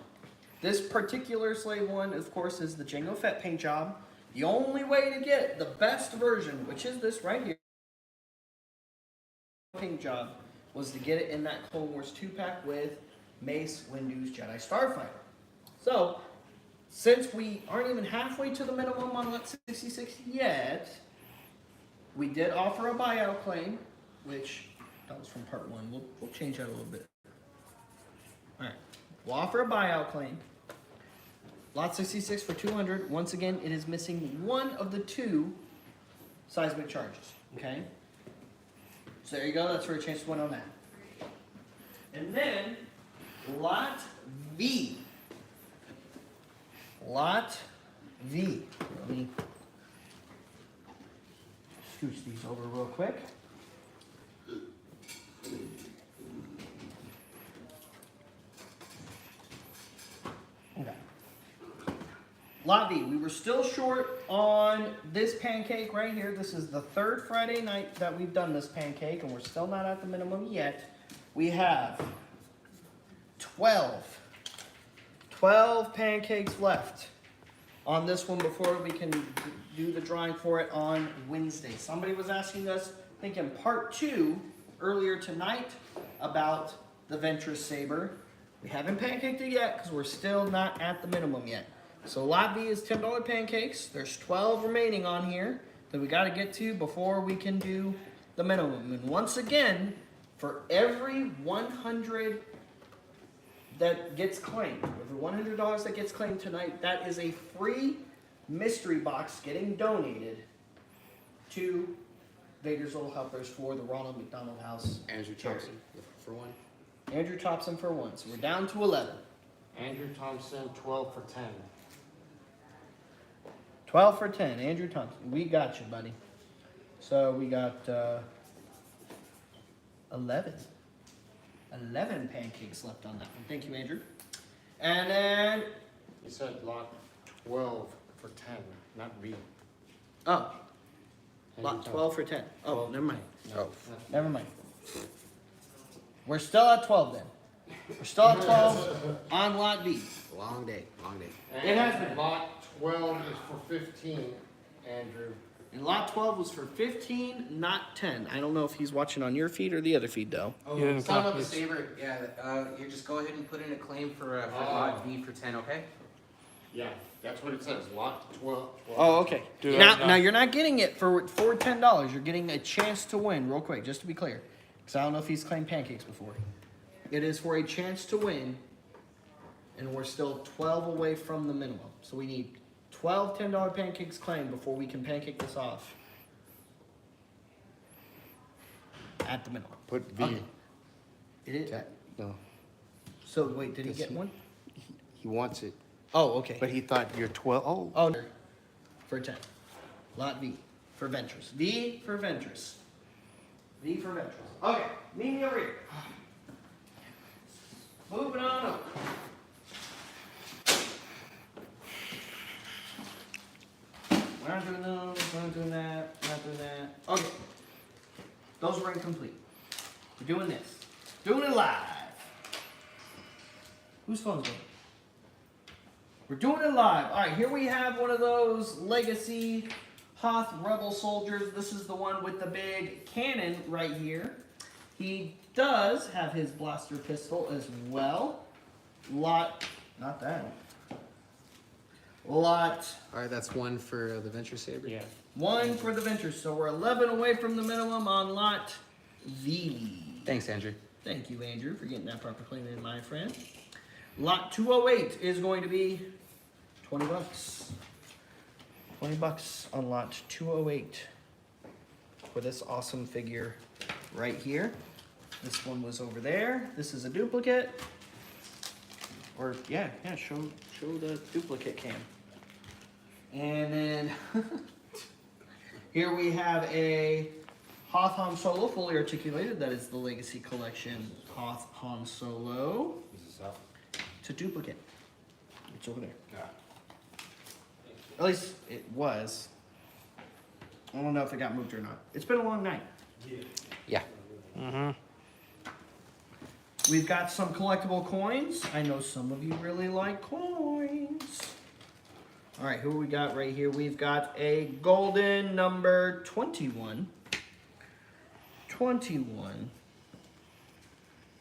This particular Slave One, of course, is the Jango Fett paint job. The only way to get the best version, which is this right here, paint job, was to get it in that Clone Wars 2-pack with Mace Windu's Jedi Starfighter. So, since we aren't even halfway to the minimum on Lot 66 yet, we did offer a buyout claim, which that was from part 1. We'll change that a little bit. Alright, we'll offer a buyout claim. Lot 66 for 200. Once again, it is missing one of the 2 seismic charges. Okay? So there you go, that's for a chance to win on that. And then, Lot V. Lot V. Let me scooch these over real quick. Okay. Lot V, we were still short on this pancake right here. This is the 3rd Friday night that we've done this pancake, and we're still not at the minimum yet. We have 12 pancakes left on this one before we can do the drawing for it on Wednesday. Somebody was asking us, I think in part 2 earlier tonight, about the Ventress Saber. We haven't pancaked it yet because we're still not at the minimum yet. So Lot V is $10 pancakes. There's 12 remaining on here that we got to get to before we can do the minimum. And once again, for every 100 that gets claimed, every $100 that gets claimed tonight, that is a free mystery box getting donated to Vader's Little Helpers for the Ronald McDonald House. Andrew charity. Thompson, for one. Andrew Thompson for 1. So we're down to 11. Andrew Thompson, 12 for 10. 12 for 10. Andrew Thompson. We got you, buddy. So we got 11. 11 pancakes left on that one. Thank you, Andrew. And then, You said lot 12 for 10, not B. oh, Andrew lot Thompson. 12 for 10. Oh, never mind. No. Never mind. We're still at 12 then. We're still at 12 on lot B. Long day, long day. It has been. Lot 12 is for 15, Andrew. And lot 12 was for 15, not 10. I don't know if he's watching on your feed or the other feed, though. Oh, You didn't son copy of a it. saver. Yeah, you just go ahead and put in a claim for lot B for 10, okay? Yeah, that's what it says, lot 12. Oh, okay. Do it Now, now. now you're not getting it for $10. You're getting a chance to win, real quick, just to be clear. Because I don't know if he's claimed pancakes before. It is for a chance to win, and we're still 12 away from the minimum. So we need 12 $10 pancakes claimed before we can pancake this off at the minimum. Put V. Okay. It is. No, So wait, did he get one? he wants it, Oh, okay. but he thought you're 12, oh. Oh, no. For 10. Lot V for Ventures. V for Ventures. V for Ventures. Okay, meet me over here. Moving on over. We're not doing those, we're not doing that, we're not doing that. Okay. Those were incomplete. We're doing this. Doing it live. Whose phone's going? We're doing it live. All right, here we have one of those Legacy Hoth Rebel Soldiers. This is the one with the big cannon right here. He does have his blaster pistol as well. Lot, not that. Lot All right, that's one for the Venture Saber. Yeah. 1 for the Ventures. So we're 11 away from the minimum on lot V. Thanks, Andrew. Thank you, Andrew, for getting that proper claim in, my friend. Lot 208 is going to be 20 bucks. 20 bucks on lot 208 for this awesome figure right here. This one was over there. This is a duplicate. Or, yeah, show the duplicate cam. And then here we have a Hoth Han Solo fully articulated. That is the Legacy Collection Hoth Han Solo. Is this up? It's a duplicate. It's over there. At least it was. I don't know if it got moved or not. It's been a long night. Yeah. Mm-hmm. We've got some collectible coins. I know some of you really like coins. All right, who we got right here? We've got a golden number 21. 21.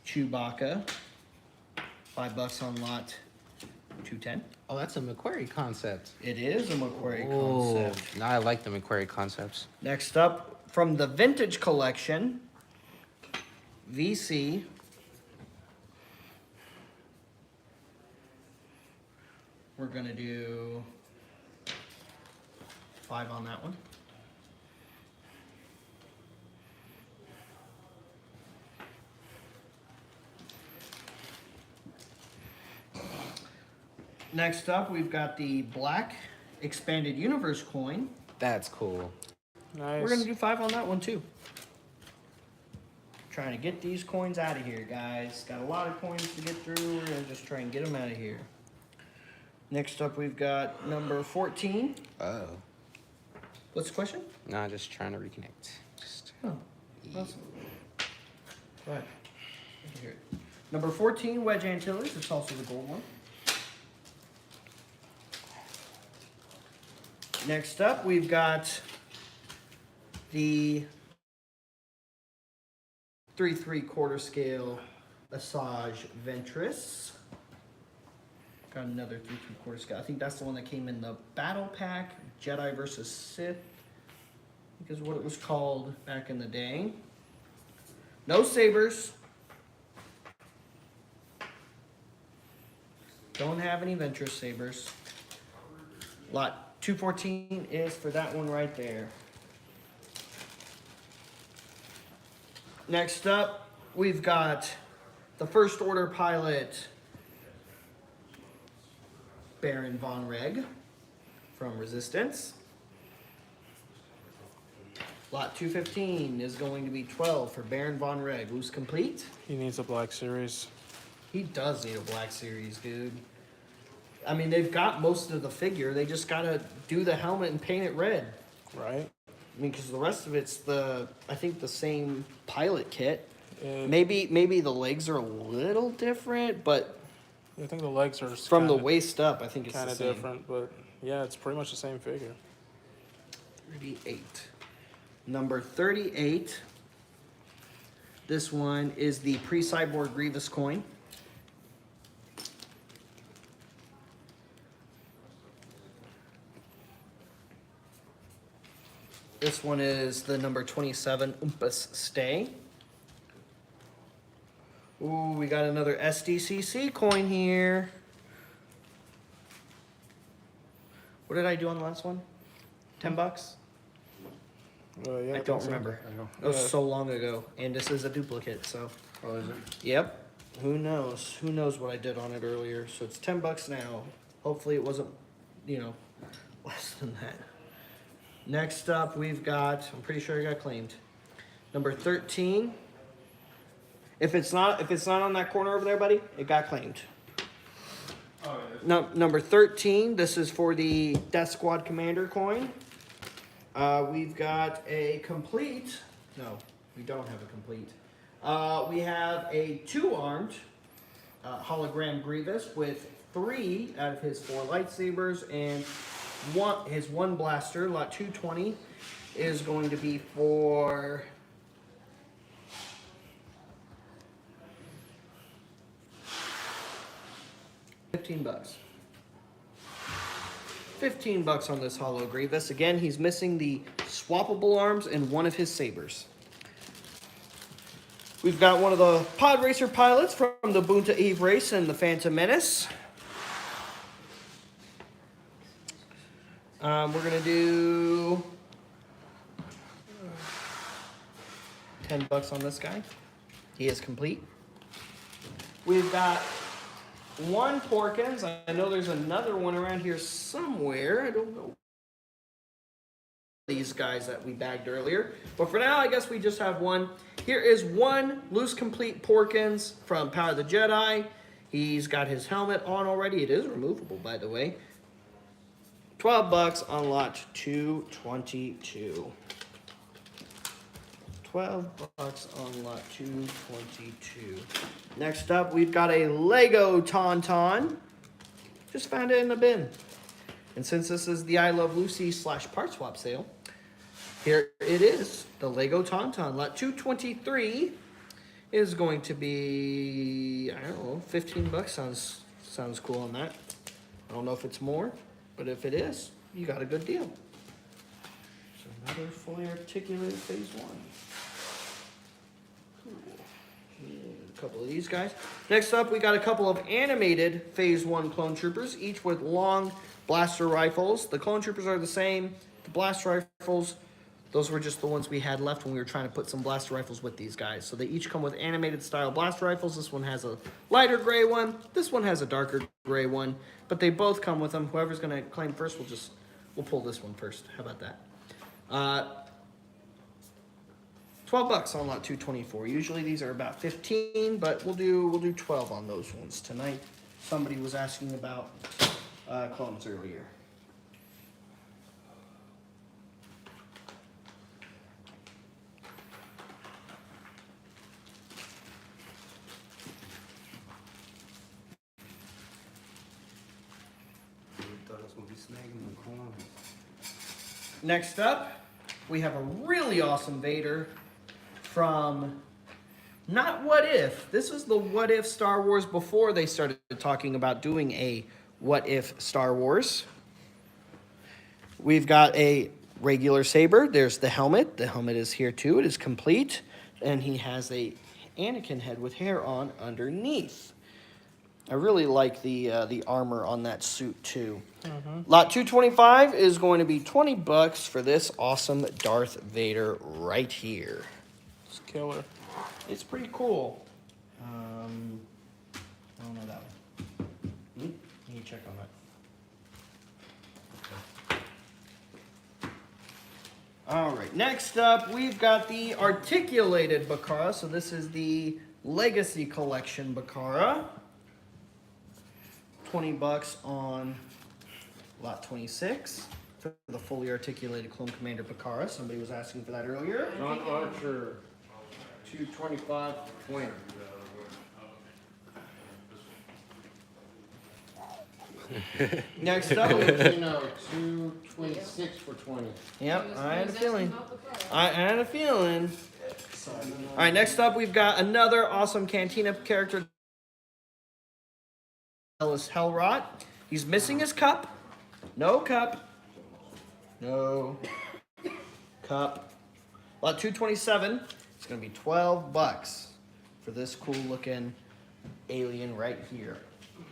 Chewbacca. $5 on lot 210. Oh, that's a Macquarie concept. It is a Macquarie Oh, concept. now I like the Macquarie concepts. Next up, from the Vintage Collection, VC. We're gonna do 5 on that one. Next up, we've got the black expanded universe coin. That's cool. Nice. We're gonna do 5 on that one too. Trying to get these coins out of here, guys. Got a lot of coins to get through. We're gonna just try and get them out of here. Next up, we've got number 14. Oh. What's the question? Nah, just trying to reconnect. Just. Oh, awesome. Go ahead. Let me hear it. Number 14, Wedge Antilles. It's also the gold one. Next up, we've got the 3 3/4 scale Asajj Ventress. Got another 3 3/4 scale. I think that's the one that came in the battle pack, Jedi versus Sith. I think is what it was called back in the day. No sabers. Don't have any Ventress sabers. Lot $214 is for that one right there. Next up, we've got the First Order pilot, Baron Von Reg from Resistance. Lot 215 is going to be 12 for Baron Von Reg. Who's complete? He needs a Black Series. He does need a Black Series, dude. I mean, they've got most of the figure. They just gotta do the helmet and paint it red. Right? I mean, because the rest of it's I think the same pilot kit. Yeah, Maybe the legs are a little different, but I think the legs are from the waist up, I think it's kind the of same. different, but yeah, it's pretty much the same figure. 38. Number 38. This one is the pre-Cyborg Grievous coin. This one is the number 27 Olympus Stay. Ooh, we got another SDCC coin here. What did I do on the last one? $10? Yeah, I don't remember. I know. It was Yeah. so long ago, and this is a duplicate, so. Oh, is it? Yep. Who knows? Who knows what I did on it earlier? So it's $10 now. Hopefully it wasn't, less than that. Next up, we've got. I'm pretty sure it got claimed. Number 13. If it's not on that corner over there, buddy, it got claimed. Oh, No, number 13. This is for the Death Squad Commander coin. We've got a complete. No, we don't have a complete. We have a 2-armed hologram Grievous with 3 out of his 4 lightsabers and his 1 blaster. Lot 220 is going to be for $15. $15 on this Holo Grievous. Again, he's missing the swappable arms and 1 of his sabers. We've got one of the Pod Racer pilots from the Bunta Eve race and the Phantom Menace. We're gonna do $10 on this guy. He is complete. We've got 1 Porkins. I know there's another one around here somewhere. I don't know these guys that we bagged earlier. But for now, I guess we just have 1. Here is 1 loose complete Porkins from Power of the Jedi. He's got his helmet on already. It is removable, by the way. $12 on lot 222. $12 on lot 222. Next up, we've got a Lego Tauntaun. Just found it in the bin. And since this is the I Love Lucy / part swap sale, here it is. The Lego Tauntaun. Lot 223 is going to be, I don't know, $15 sounds cool on that. I don't know if it's more, but if it is, you got a good deal. So another fully articulated phase 1. A couple of these guys. Next up, we got a couple of animated Phase 1 clone troopers, each with long blaster rifles. The clone troopers are the same. The blaster rifles, those were just the ones we had left when we were trying to put some blaster rifles with these guys. So they each come with animated style blaster rifles. This one has a lighter gray one. This one has a darker gray one. But they both come with them. Whoever's going to claim first, we'll pull this one first. How about that? $12 on lot 224. Usually these are about 15, but we'll do 12 on those ones tonight. Somebody was asking about clones earlier. Next up, we have a really awesome Vader from not What If. This was the What If Star Wars before they started talking about doing a What If Star Wars. We've got a regular saber. There's the helmet. The helmet is here too. It is complete. And he has a Anakin head with hair on underneath. I really like the armor on that suit too. Lot 225 is going to be $20 for this awesome Darth Vader right here. It's killer. It's pretty cool. I don't know that one. You need to check on that. All right, next up, we've got the articulated Bakara. So this is the Legacy Collection Bakara. $20 on lot 26 for the fully articulated Clone Commander Bakara. Somebody was asking for that earlier. John Archer, 225, 20. Next up, Valentino, 226 for 20. yep, I had a feeling. I had a feeling. All right, next up, we've got another awesome Cantina character. Ellis Hellrot. He's missing his cup. No cup. No cup. Lot 227. It's gonna be $12 for this cool looking alien right here.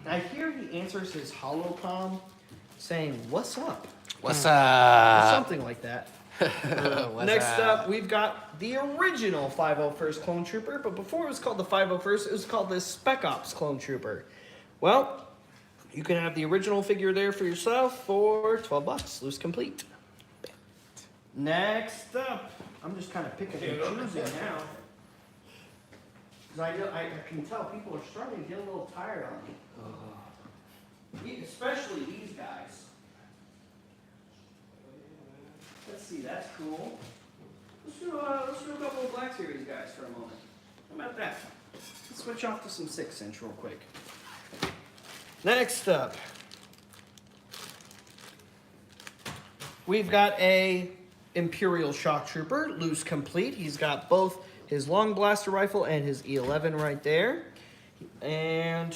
I hear he answers his holocom saying, "What's up?" What's Or up? something like that. What's Next up, we've got the original 501st Clone Trooper, but before it was called the 501st, it was called the Spec Ops Clone Trooper. Well, you can have the original figure there for yourself for $12, loose complete. Next up, I'm just kind of picking and choosing now. Because I can tell people are starting to get a little tired on me. Especially these guys. Let's see, that's cool. Let's do a couple of Black Series guys for a moment. How about that? Let's switch off to some 6-inch real quick. Next up, we've got a Imperial Shock Trooper, loose complete. He's got both his long blaster rifle and his E11 right there. And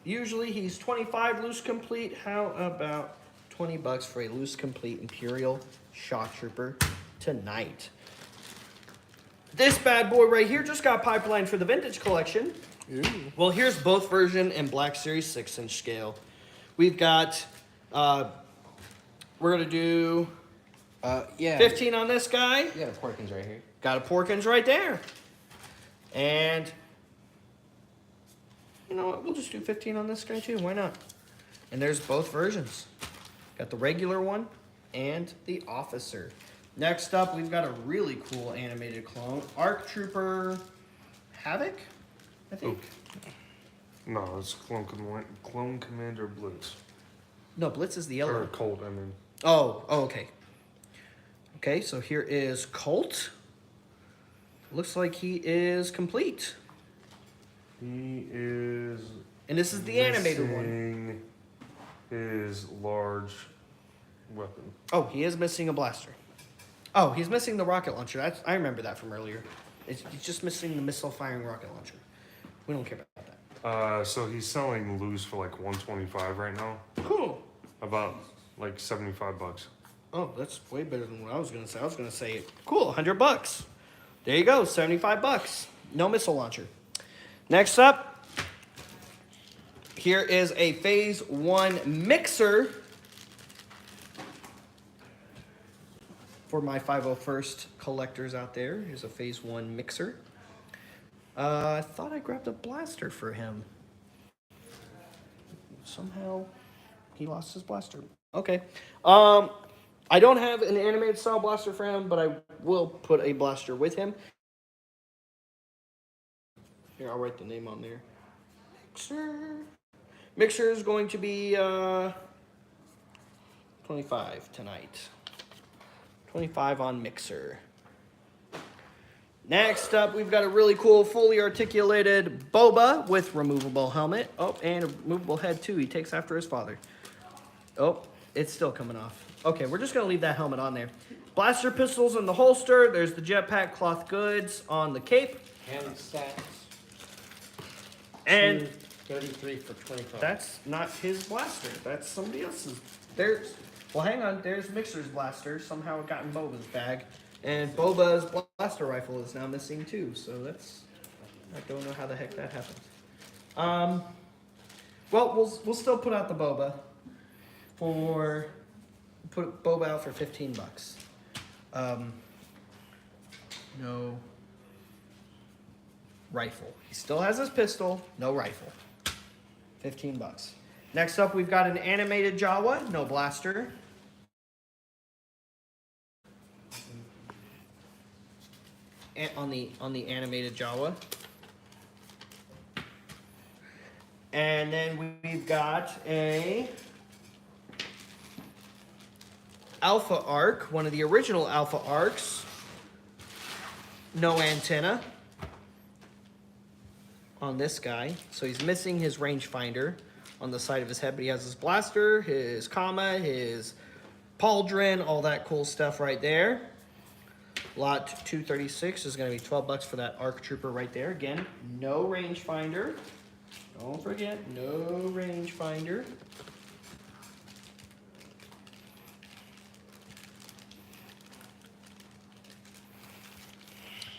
usually he's 25 loose complete. How about $20 for a loose complete Imperial Shock Trooper tonight? This bad boy right here just got pipelined for the vintage collection. Ooh. Well, here's both version and Black Series 6-inch scale. We've got, we're going to do 15 on this guy. You got a Porkins right here. Got a Porkins right there. And, you know what, we'll just do 15 on this guy too. Why not? And there's both versions. Got the regular one and the officer. Next up, we've got a really cool animated clone. ARC Trooper Havoc, I think. No, it's Clone Commander Blitz. No, Blitz is the yellow. Or Colt, I mean. Oh, okay. Okay, so here is Colt. Looks like he is complete. He is. And this is the animated one. missing his large weapon. Oh, he is missing a blaster. Oh, he's missing the rocket launcher. I remember that from earlier. He's just missing the missile firing rocket launcher. We don't care about that. So he's selling loose for like 125 right now. Cool. About like 75 bucks. Oh, that's way better than what I was gonna say. I was gonna say, cool, $100. There you go, 75 bucks. No missile launcher. Next up, here is a Phase 1 mixer for my 501st collectors out there. Here's a Phase 1 mixer. I thought I grabbed a blaster for him. Somehow he lost his blaster. Okay. I don't have an animated style blaster for him, but I will put a blaster with him. Here, I'll write the name on there. Mixer. Mixer is going to be 25 tonight. 25 on Mixer. Next up, we've got a really cool, fully articulated Boba with removable helmet. Oh, and a removable head, too. He takes after his father. Oh, it's still coming off. Okay, we're just going to leave that helmet on there. Blaster pistols in the holster. There's the jetpack cloth goods on the cape. Hand stacks. And 33 for 25. that's not his blaster. That's somebody else's. There's, well, hang on. There's Mixer's blaster. Somehow it got in Boba's bag. And Boba's blaster rifle is now missing too. So that's, I don't know how the heck that happened. Well, we'll still put out the boba put boba out for $15. No rifle. He still has his pistol, no rifle. $15. Next up, we've got an animated Jawa, no blaster. On the animated Jawa. And then we've got a Alpha Arc, one of the original Alpha Arcs. No antenna on this guy. So he's missing his rangefinder on the side of his head, but he has his blaster, his comma, his pauldron, all that cool stuff right there. Lot 236 is going to be $12 for that ARC Trooper right there. Again, no rangefinder. Don't forget, no rangefinder.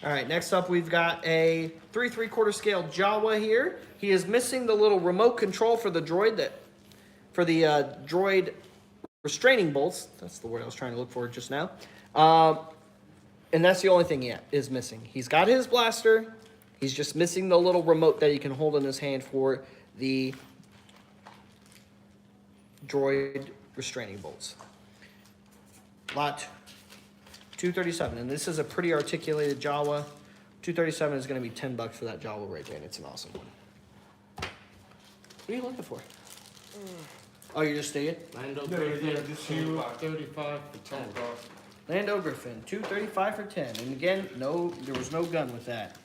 All right, next up we've got a 3 3/4 scale Jawa here. He is missing the little remote control for the droid droid restraining bolts. That's the word I was trying to look for just now. And that's the only thing he is missing. He's got his blaster. He's just missing the little remote that he can hold in his hand for the droid restraining bolts. Lot 237, and this is a pretty articulated Jawa. 237 is going to be $10 for that Jawa right there, and it's an awesome one. What are you looking for? Oh, you're just staying? Lando Griffin, 235 for $10. Lando Griffin, 235 for 10. And again, there was no gun with that.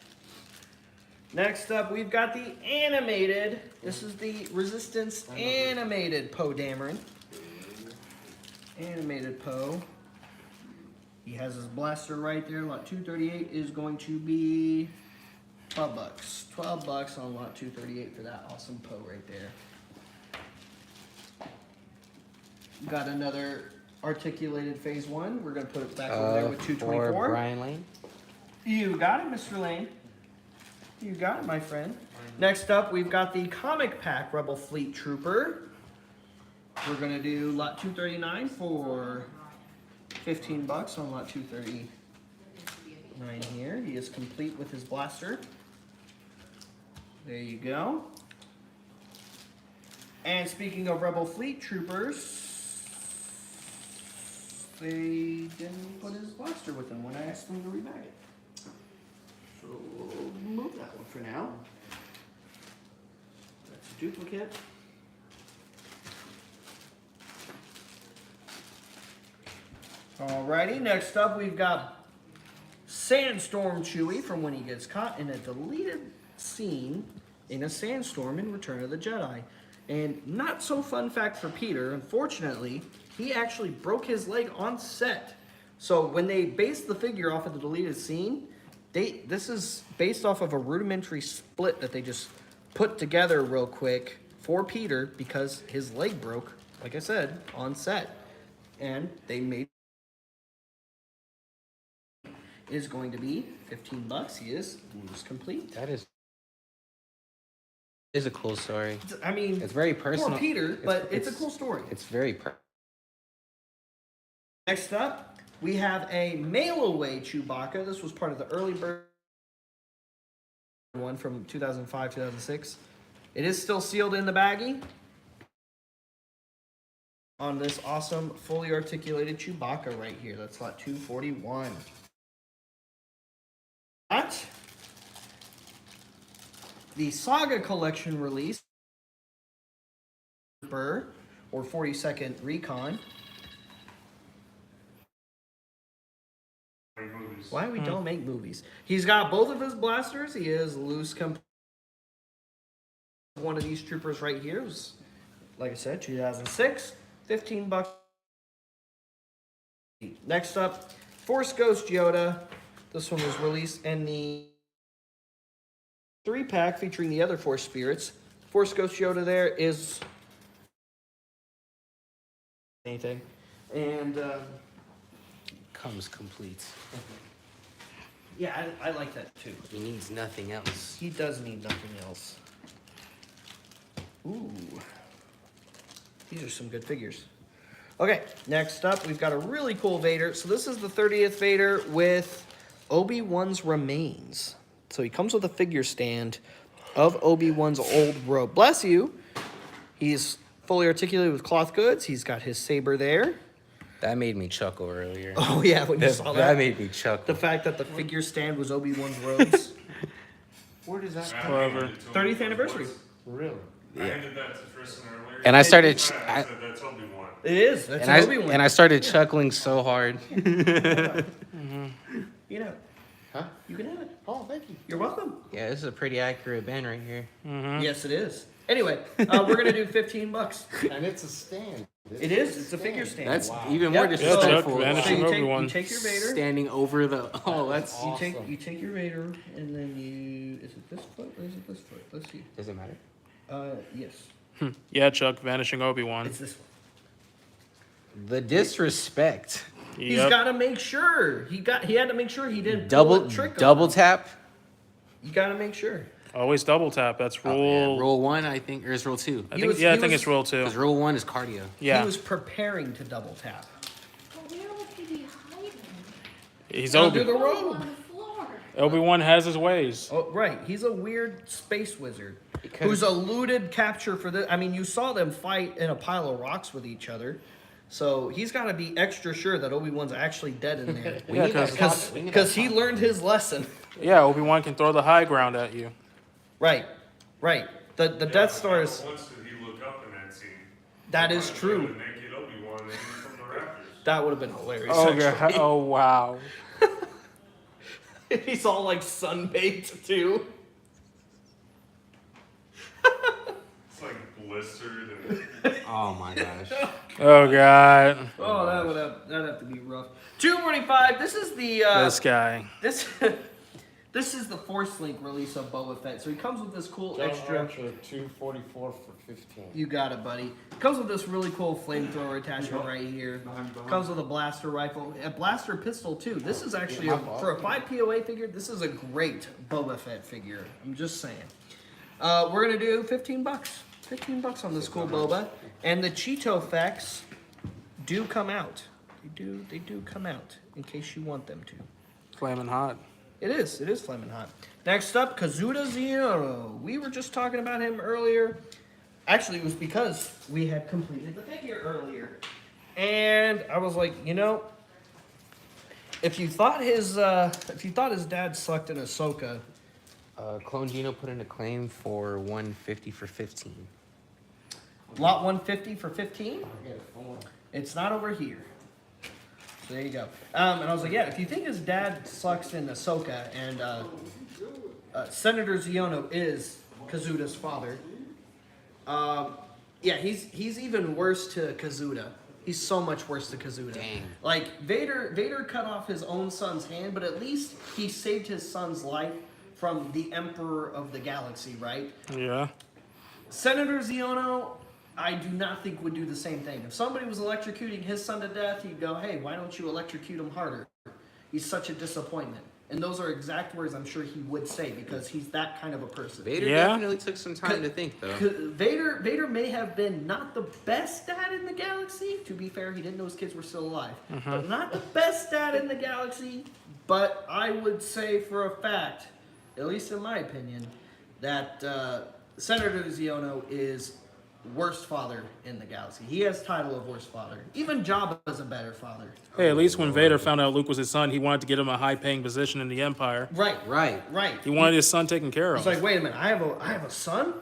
Next up, we've got the animated. This is the Resistance animated Poe Dameron. Animated Poe. He has his blaster right there. Lot 238 is going to be $12. $12 on lot 238 for that awesome Poe right there. Got another articulated phase 1. We're going to put it back over there with 224. For Brian Lane. You got it, Mr. Lane. You got it, my friend. Next up, we've got the Comic Pack Rebel Fleet Trooper. We're going to do lot 239 for $15 on lot 239 here. He is complete with his blaster. There you go. And speaking of Rebel Fleet Troopers, they didn't put his blaster with him when I asked them to rebag it. So we'll move that one for now. That's a duplicate. Alrighty, next up we've got Sandstorm Chewie from when he gets caught in a deleted scene in a sandstorm in Return of the Jedi. And not so fun fact for Peter, unfortunately, he actually broke his leg on set. So when they based the figure off of the deleted scene, this is based off of a rudimentary split that they just put together real quick for Peter because his leg broke, like I said, on set. And they made is going to be $15. He is complete. That is a cool story. I mean, It's very personal. Poor Peter, but it's a cool story. It's very personal. Next up, we have a mail-away Chewbacca. This was part of the early bird one from 2005, 2006. It is still sealed in the baggie on this awesome, fully articulated Chewbacca right here. That's lot 241. But the Saga Collection release, or 42nd Recon. Movies. Why we don't make movies? He's got both of his blasters. He is loose. One of these troopers right here was, like I said, 2006. $15. Next up, Force Ghost Yoda. This one was released in the 3-pack featuring the other Force Spirits. Force Ghost Yoda there is anything. And Comes complete. yeah, I like that too. He needs nothing else. He does need nothing else. Ooh. These are some good figures. Okay, next up, we've got a really cool Vader. So this is the 30th Vader with Obi-Wan's remains. So he comes with a figure stand of Obi-Wan's old robe. Bless you. He's fully articulated with cloth goods. He's got his saber there. That made me chuckle earlier. Oh, yeah, when you saw That made me chuckle. The fact that the figure stand was Obi-Wan's robes. Where does that I come Clever. handed it to him 30th anniversary. Really? I handed that to Tristan earlier. And I started, I said that's Obi-Wan. It is. That's and Obi-Wan. I started chuckling so hard. You know. Huh? You can have it. Oh, thank you. You're welcome. Yeah, this is a pretty accurate Ben right here. Yes, it is. Anyway, we're gonna do $15. And it's a stand. It is. It's a figure stand. That's Wow. even Yeah, more yeah, Chuck, disrespectful. vanishing you Obi-Wan. take your Vader. Standing over the. Oh, that's. You Awesome. take your Vader, and then you. Is it this foot or is it this foot? Let's see. Does it matter? Yes. Yeah, Chuck, vanishing Obi-Wan. It's this one. The disrespect. He's Yep. got to make sure. He had to make sure he didn't pull Double that trick. double on him. tap. You got to make sure. Always double tap. That's Oh, rule. yeah. Rule 1, I think, or is rule 2? I He think, was- yeah, I he think was- it's rule 2. Because rule 1 is cardio. Yeah. He was preparing to double tap. But where would he be hiding? He's Under Obi. the On robe. the floor. Obi-Wan has his ways. Oh, right. He's a weird space wizard Because- who's eluded capture for this. I mean, you saw them fight in a pile of rocks with each other. So he's got to be extra sure that Obi-Wan's actually dead in there. We Yeah, need that 'cause- cop- we need that Because he cop. learned his lesson. Yeah, Obi-Wan can throw the high ground at you. Right. Right. The Death Star is. Once did he look up in that scene? That is He true. showed a naked Obi-Wan hanging from the rafters. That would have been hilarious. Oh, actually. God. Oh, wow. He's all like sunbaked too. It's like blistered and Oh my gosh. Oh, God. Oh, that'd have to be rough. 245. This is the This guy. this this is the Force Link release of Boba Fett. So he comes with this cool extra. Archer 244 for 15. You got it, buddy. Comes with this really cool flamethrower attachment right here. Comes with a blaster rifle, a blaster pistol too. This is actually for a 5 POA figure. This is a great Boba Fett figure. I'm just saying. We're gonna do $15. $15 on this cool Boba, and the Cheeto effects do come out. They do come out in case you want them to. Flaming hot. It is flaming hot. Next up, Kazuda Zero. We were just talking about him earlier. Actually, it was because we had completed the figure earlier. And I was like, you know, if you thought his dad sucked in Ahsoka, Clone Gino put in a claim for 150 for 15. lot 150 for 15? It's not over here. So there you go. And I was like, yeah, if you think his dad sucks in Ahsoka and Senator Ziono is Kazuda's father, yeah, he's even worse to Kazuda. He's so much worse to Kazuda. Dang. Like Vader cut off his own son's hand, but at least he saved his son's life from the Emperor of the Galaxy, right? Yeah. Senator Ziono, I do not think would do the same thing. If somebody was electrocuting his son to death, he'd go, hey, why don't you electrocute him harder? He's such a disappointment. And those are exact words I'm sure he would say because he's that kind of a person. Vader Yeah. definitely took some time to think, though. Vader may have been not the best dad in the galaxy. To be fair, he didn't know his kids were still alive. But not the best dad in the galaxy. But I would say for a fact, at least in my opinion, that Senator Ziono is worst father in the galaxy. He has title of worst father. Even Jabba's a better father. Hey, at least when Vader found out Luke was his son, he wanted to get him a high-paying position in the Empire. Right. Right. Right. He wanted his son taken care He's of. like, wait a minute, I have a son?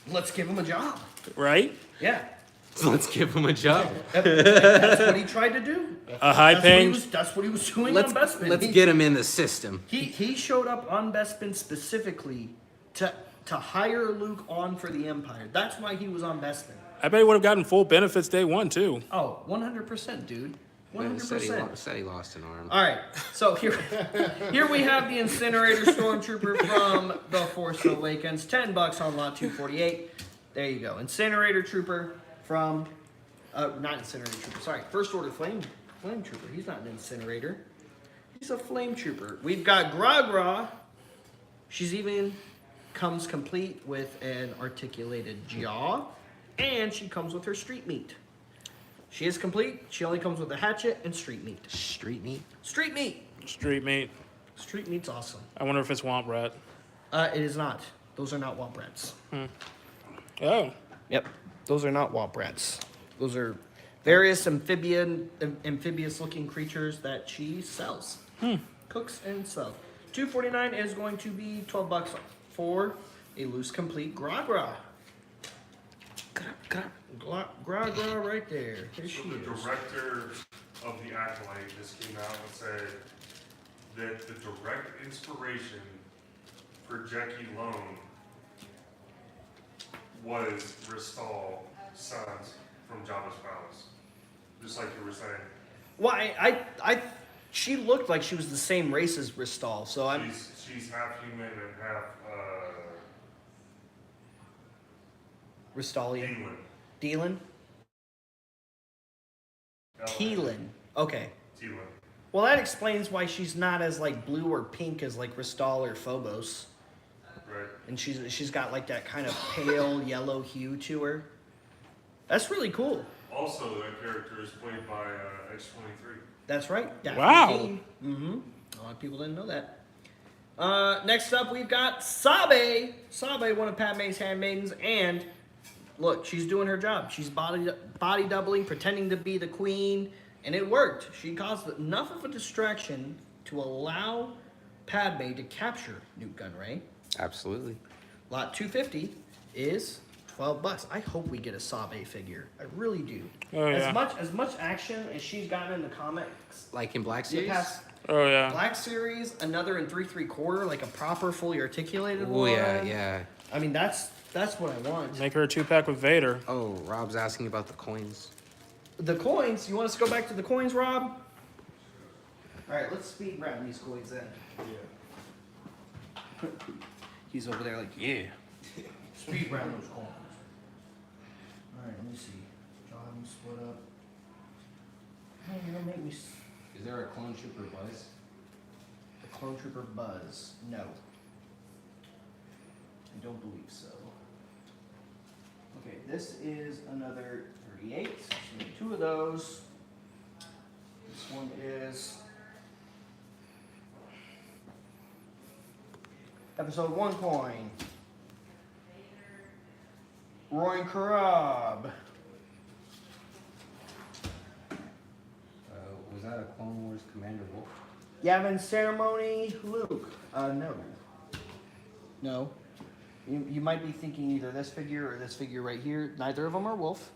Let's give him a job. Right? Yeah. Let's give him a job. That's what he tried to do. A high-paying... That's what he was doing Let's on Bespin. let's get him in the system. He showed up on Bespin specifically to hire Luke on for the Empire. That's why he was on Bespin. I bet he would have gotten full benefits day one, too. Oh, 100%, dude. Said 100%. said he lost an arm. All right, so here we have the Incinerator Stormtrooper from The Force Awakens. $10 on lot 248. There you go. Incinerator Trooper from, not Incinerator Trooper, sorry. First Order Flame Trooper. He's not an Incinerator. He's a Flame Trooper. We've got Gragra. She's even comes complete with an articulated jaw, and she comes with her street meat. She is complete. She only comes with a hatchet and street meat. Street meat. Street meat. Street meat. Street meat's awesome. I wonder if it's Womp Rat. It is not. Those are not womp rats. Oh. Yep. Those are not womp rats. Those are various amphibious looking creatures that she sells. Cooks and sells. $2.49 is going to be $12 for a loose complete gra gra. Gra gra right there. Here she So the is. director of the Acolyte just came out and said that the direct inspiration for Jackie Lone was Ristall sons from Jabba's Palace. Just like you were saying. Well, she looked like she was the same race as Ristall, so I'm. She's half human and half Ristallian. Dealan. Dealan? Teelan. Okay. Teelan. Well, that explains why she's not as like blue or pink as like Ristall or Phobos. Right. And she's got like that kind of pale yellow hue to her. That's really cool. Also, that character is played by X-23. That's right. Wow. Mm-hmm. A lot of people didn't know that. Next up, we've got Sabe. Sabe, one of Padme's handmaidens, and look, she's doing her job. She's body doubling, pretending to be the queen, and it worked. She caused enough of a distraction to allow Padme to capture Newt Gunray. Absolutely. Lot 250 is $12. I hope we get a Sabe figure. I really do. Oh, yeah. As much action as she's gotten in the comics, Like in Black the Series? past Oh, yeah. Black Series, another in 3 3/4, like a proper, fully articulated Oh, one. yeah, yeah. I mean, that's what I want. Make her a 2-pack with Vader. Oh, Rob's asking about the coins. The coins. You want us to go back to the coins, Rob? All right, let's speed round these coins then. Yeah. He's over there like, yeah. Speed round those coins. All right, let me see. I'll have them split up. Hey, you're gonna make me. Is there a clone trooper Buzz? The Clone Trooper Buzz. No. I don't believe so. Okay, this is another 38. So we have 2 of those. This one is Episode 1 coin. Roy Karab. Was that a Clone Wars Commander Wolf? Yavin Ceremony Luke. No. No. You might be thinking either this figure or this figure right here. Neither of them are Wolf.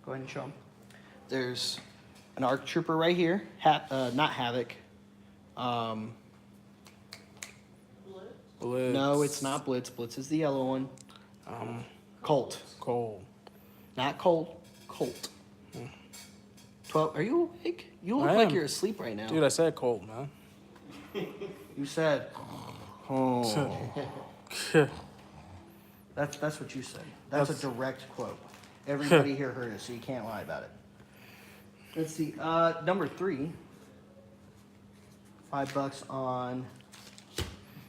Go ahead and show them. There's an ARC Trooper right here. Not Havoc. Blitz. No, it's not Blitz. Blitz is the yellow one. Colt. Cole. Not Colt. Colt. 12. Are you awake? You look I like am. you're asleep right now. Dude, I said Colt, man. You said. Oh. That's what you said. That's a direct quote. Everybody here heard it, so you can't lie about it. Let's see. Number 3. $5 on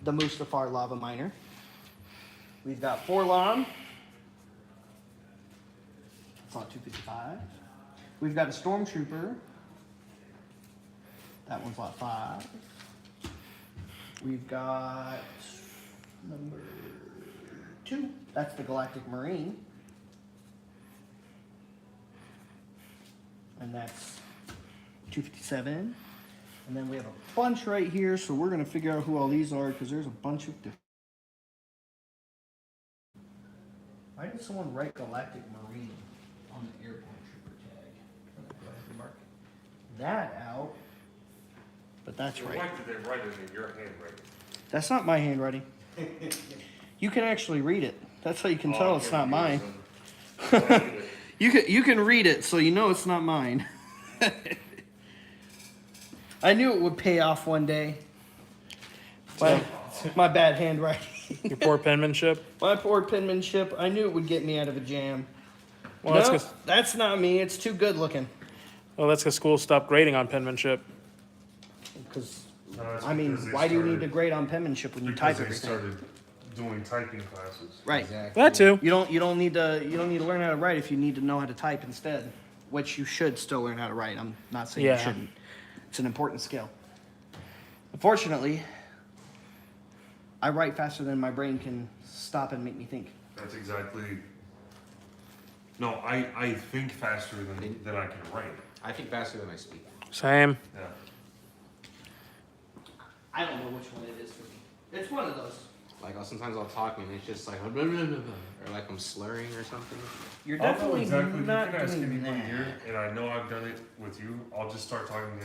the Mustafar Lava Miner. We've got Forlom. It's on 255. We've got a Stormtrooper. That one's lot 5. We've got number 2. That's the Galactic Marine. And that's 257. And then we have a bunch right here, so we're going to figure out who all these are because there's a bunch of different. Why did someone write Galactic Marine on the airport trooper tag? Go ahead and mark that out. But that's So right. why did they write it in your handwriting? That's not my handwriting. You can actually read it. That's how you can tell it's not mine. You can read it, so you know it's not mine. I knew it would pay off one day. My bad handwriting. Your poor penmanship. My poor penmanship. I knew it would get me out of a jam. Well, No, that's that's not me. It's too good looking. because school stopped grading on penmanship. Because No, it's I mean, because they why do you need to started- grade on penmanship when you Because type they everything? started doing typing classes. Right. Exactly. That too. You don't need to learn how to write if you need to know how to type instead, which you should still learn how to write. I'm not saying Yeah. you shouldn't. It's an important skill. Unfortunately, I write faster than my brain can stop and make me think. That's exactly. No, I think faster than I can write. I think faster than I speak. Same. Yeah. I don't know which one it is for me. It's one of those. Like sometimes I'll talk and it's just like or like I'm slurring or something. You're I'll know definitely exactly. not You can ask doing anyone that. here, and I know I've done it with you. I'll just start talking to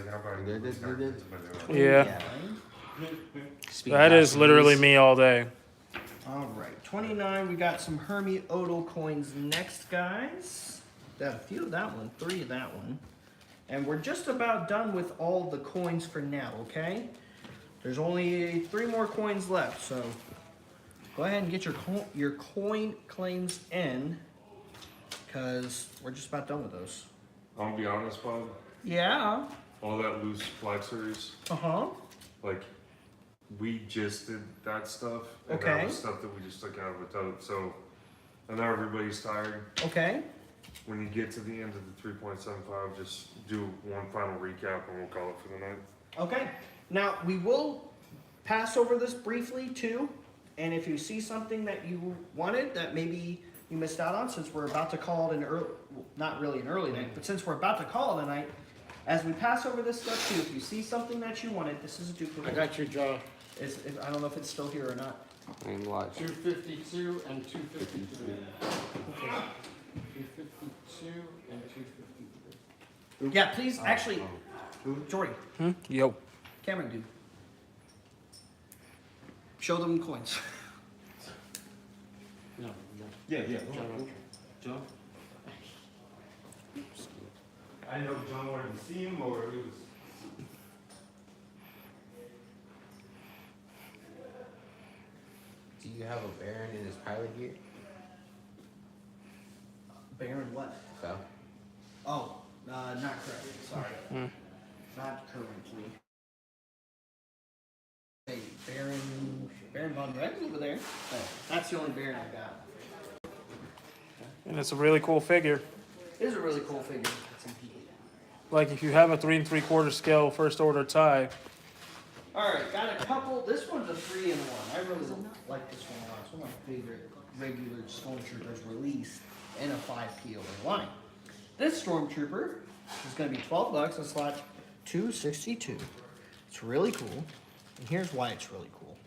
you. Yeah. Speak That is fast, literally please. me all day. All right, 29. We got some Hermie Odal coins next, guys. Got a few of that one, 3 of that one, and we're just about done with all the coins for now. Okay, there's only 3 more coins left, so go ahead and get your coin claims in, because we're just about done with those. I'm gonna be honest, Bob. Yeah. All that loose flag series, Uh-huh. like, we just did that stuff. And Okay. that was stuff that we just took out of a tote. So, I know everybody's tired. Okay. When you get to the end of the 3.75, just do one final recap and we'll call it for the night. Okay. Now, we will pass over this briefly, too. And if you see something that you wanted that maybe you missed out on, since we're about to call it an early, not really an early night, but since we're about to call it a night, as we pass over this stuff, too, if you see something that you wanted, this is a duplicate. I got your jaw. I don't know if it's still here or not. I'm watch. 252 and 253. 252 and 253. Yeah, please, actually, Jordy, Yo. Cameron, dude. Show them coins. No, no. Yeah. Jaw. I know John wanted to see him, or it was. Do you have a Baron in his pilot gear? Baron what? Fell. Oh, not currently, sorry. Not currently. Hey, Baron Von Red's over there. Oh, that's the only Baron I got. And it's a really cool figure. It is a really cool figure. Like if you have a 3 3/4 scale first order tie, Alright, got a couple. This one's a 3-in-1. I really like this one a lot. It's one of my favorite regular Stormtroopers released in a 5PO line. This Stormtrooper is going to be $12 in slot 262. It's really cool. And here's why it's really cool.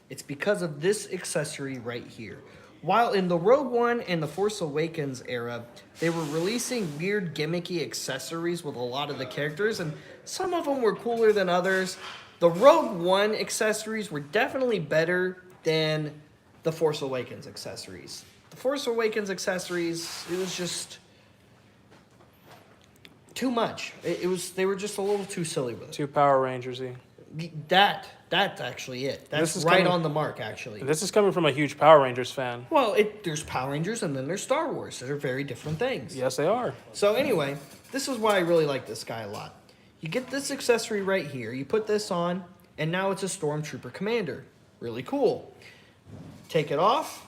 It's because of this accessory right here. While in the Rogue One and the Force Awakens era, they were releasing weird gimmicky accessories with a lot of the characters, and some of them were cooler than others. The Rogue One accessories were definitely better than the Force Awakens accessories. The Force Awakens accessories, it was just too much. They were just a little too silly with it. 2 Power Rangers-y. That's actually it. That's This is right coming- on the mark, actually. And this is coming from a huge Power Rangers fan. Well, there's Power Rangers and then there's Star Wars. They're very different things. Yes, they are. So anyway, this is why I really like this guy a lot. You get this accessory right here. You put this on, and now it's a Stormtrooper Commander. Really cool. Take it off.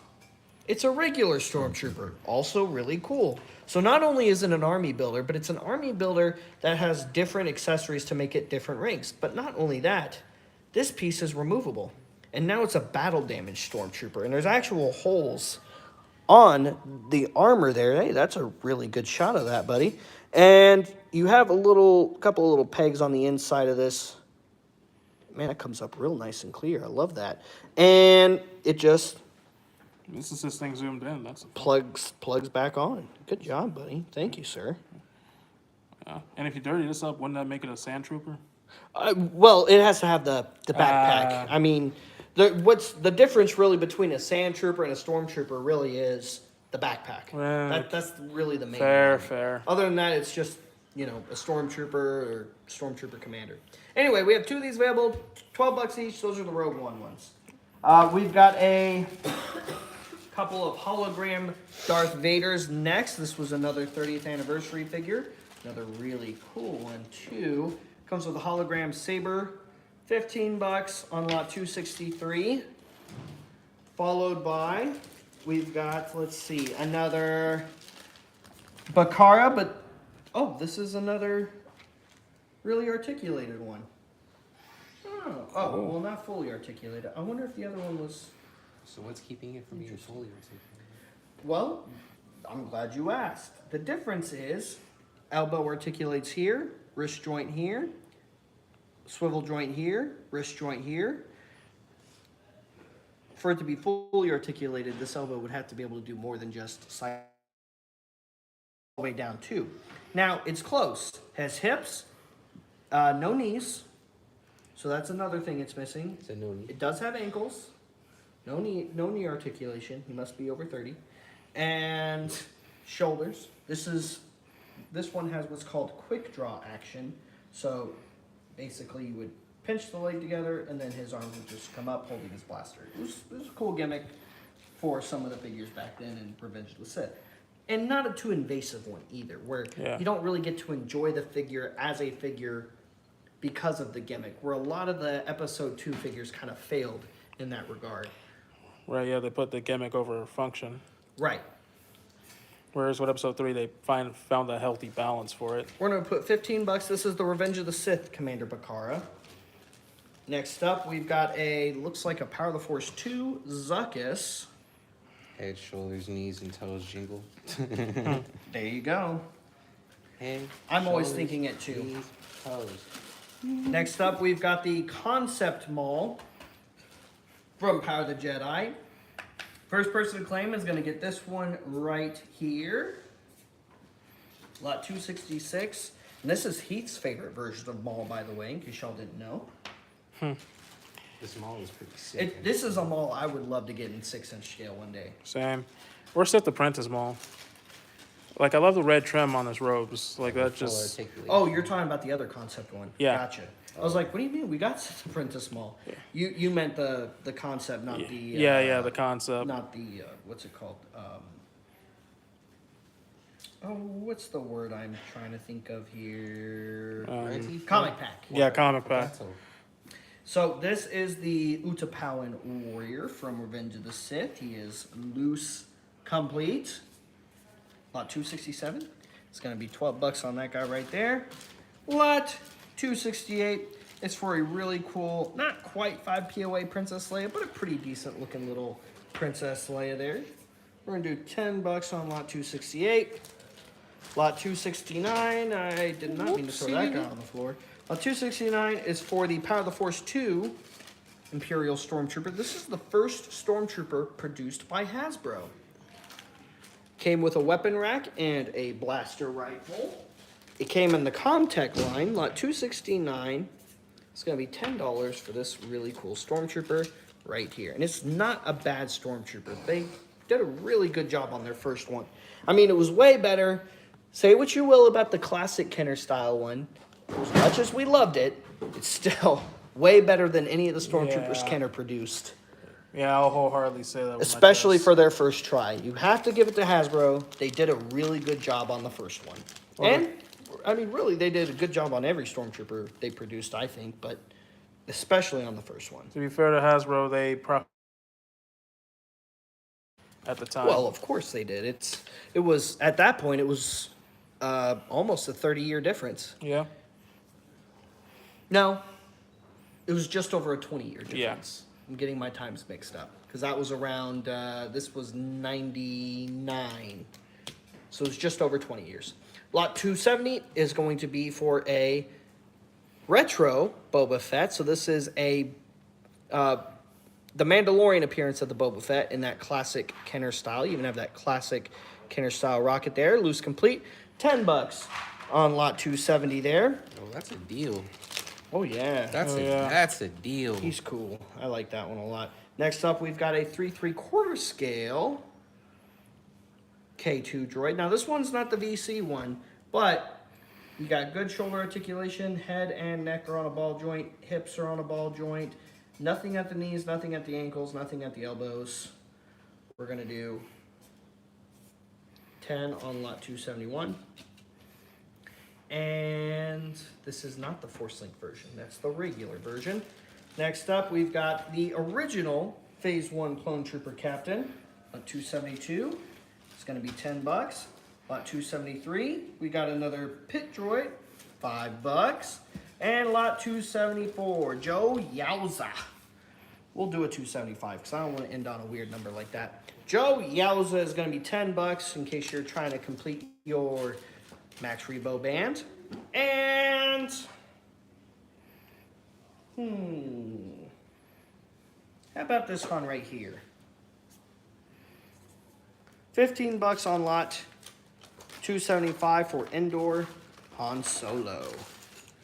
It's a regular Stormtrooper. Also really cool. So not only is it an army builder, but it's an army builder that has different accessories to make it different ranks. But not only that, this piece is removable. And now it's a battle damage Stormtrooper. And there's actual holes on the armor there. Hey, that's a really good shot of that, buddy. And you have couple of little pegs on the inside of this. Man, that comes up real nice and clear. I love that. And it just This is this thing zoomed in. That's plugs back on. Good job, buddy. Thank you, sir. And if you dirty this up, wouldn't that make it a sand trooper? Well, it has to have the backpack. Ah. I mean, what's the difference really between a sand trooper and a stormtrooper really is the backpack. That's really the main one. Fair. Other than that, it's just, a stormtrooper or stormtrooper commander. Anyway, we have 2 of these available, $12 each. Those are the Rogue One ones. We've got a couple of hologram Darth Vaders next. This was another 30th anniversary figure. Another really cool one, too. Comes with a hologram saber, $15 on lot 263. Followed by, we've got, let's see, another Bacara, but, oh, this is another really articulated one. Oh, well, not fully articulated. I wonder if the other one was, So what's keeping it from being fully articulated? well, I'm glad you asked. The difference is elbow articulates here, wrist joint here, swivel joint here, wrist joint here. For it to be fully articulated, this elbow would have to be able to do more than just side all the way down too. Now, it's close. Has hips, no knees. So that's another thing it's missing. Is that no need? It does have ankles. No knee articulation. He must be over 30. And shoulders. This one has what's called quick draw action. So basically you would pinch the leg together and then his arms would just come up holding his blaster. It was a cool gimmick for some of the figures back then in Revenge of the Sith. And not a too invasive one either, where you don't really get to enjoy the figure as a figure because of the gimmick, where a lot of the episode 2 figures kind of failed in that regard. Right, yeah, they put the gimmick over function. Right. Whereas with episode 3, they found a healthy balance for it. We're going to put $15. This is the Revenge of the Sith Commander Bacara. Next up, we've got looks like a Power of the Force 2 Zuckuss. Head, shoulders, knees, and toes jingle. There you go. Head, I'm always shoulders, thinking it too. knees, toes. Next up, we've got the Concept Mall from Power of the Jedi. First person to claim is going to get this one right here. Lot 266. And this is Heath's favorite version of Maul, by the way, in case y'all didn't know. This mall is pretty sick. This is a Maul I would love to get in 6-inch scale one day. Same. Or Sith Apprentice Mall. Like, I love the red trim on his robes. Like, that Full just... articulation. Oh, you're talking about the other concept one. Yeah. Gotcha. I was like, what do you mean? We got Sith Apprentice Mall. Yeah. You meant the concept, not the... yeah, the concept. Not the, what's it called? What's the word I'm trying to think of here? Comic pack. Yeah, comic pack. So this is the Utapawan warrior from Revenge of the Sith. He is loose complete. Lot 267. It's going to be $12 on that guy right there. Lot 268 is for a really cool, not quite 5 POA Princess Leia, but a pretty decent looking little Princess Leia there. We're going to do $10 on lot 268. Lot 269, I did not mean to throw that guy on the floor. Lot 269 is for the Power of the Force 2 Imperial Stormtrooper. This is the first Stormtrooper produced by Hasbro. Came with a weapon rack and a blaster rifle. It came in the Comtech line, lot 269. It's going to be $10 for this really cool Stormtrooper right here. And it's not a bad Stormtrooper. They did a really good job on their first one. I mean, it was way better. Say what you will about the classic Kenner style one. As much as we loved it, it's still way better than any of the Stormtroopers Kenner produced. Yeah, I'll wholeheartedly say that. Especially for their first try. You have to give it to Hasbro. They did a really good job on the first one. And, I mean, really, they did a good job on every Stormtrooper they produced, I think, but especially on the first one. To be fair to Hasbro, they at the time. Well, of course they did. It was, at that point, it was almost a 30-year difference. Yeah. No, it was just over a 20-year difference. Yeah. I'm getting my times mixed up because that was around, this was 99. So it's just over 20 years. Lot 270 is going to be for a retro Boba Fett. So this is the Mandalorian appearance of the Boba Fett in that classic Kenner style. You even have that classic Kenner style rocket there, loose complete. $10 on lot 270 there. Oh, that's a deal. Oh yeah. That's a deal. He's cool. I like that one a lot. Next up, we've got a 3/3 scale K2 droid. Now, this one's not the VC one, but you got good shoulder articulation. Head and neck are on a ball joint. Hips are on a ball joint. Nothing at the knees, nothing at the ankles, nothing at the elbows. We're going to do 10 on lot 271. And this is not the Force Link version. That's the regular version. Next up, we've got the original Phase 1 Clone Trooper Captain, lot 272. It's going to be $10. Lot 273, we got another Pit Droid, $5. And lot 274, Joe Yowza. We'll do a 275 because I don't want to end on a weird number like that. Joe Yowza is going to be $10 in case you're trying to complete your Max Rebo band. And how about this one right here? $15 on lot 275 for indoor Han Solo.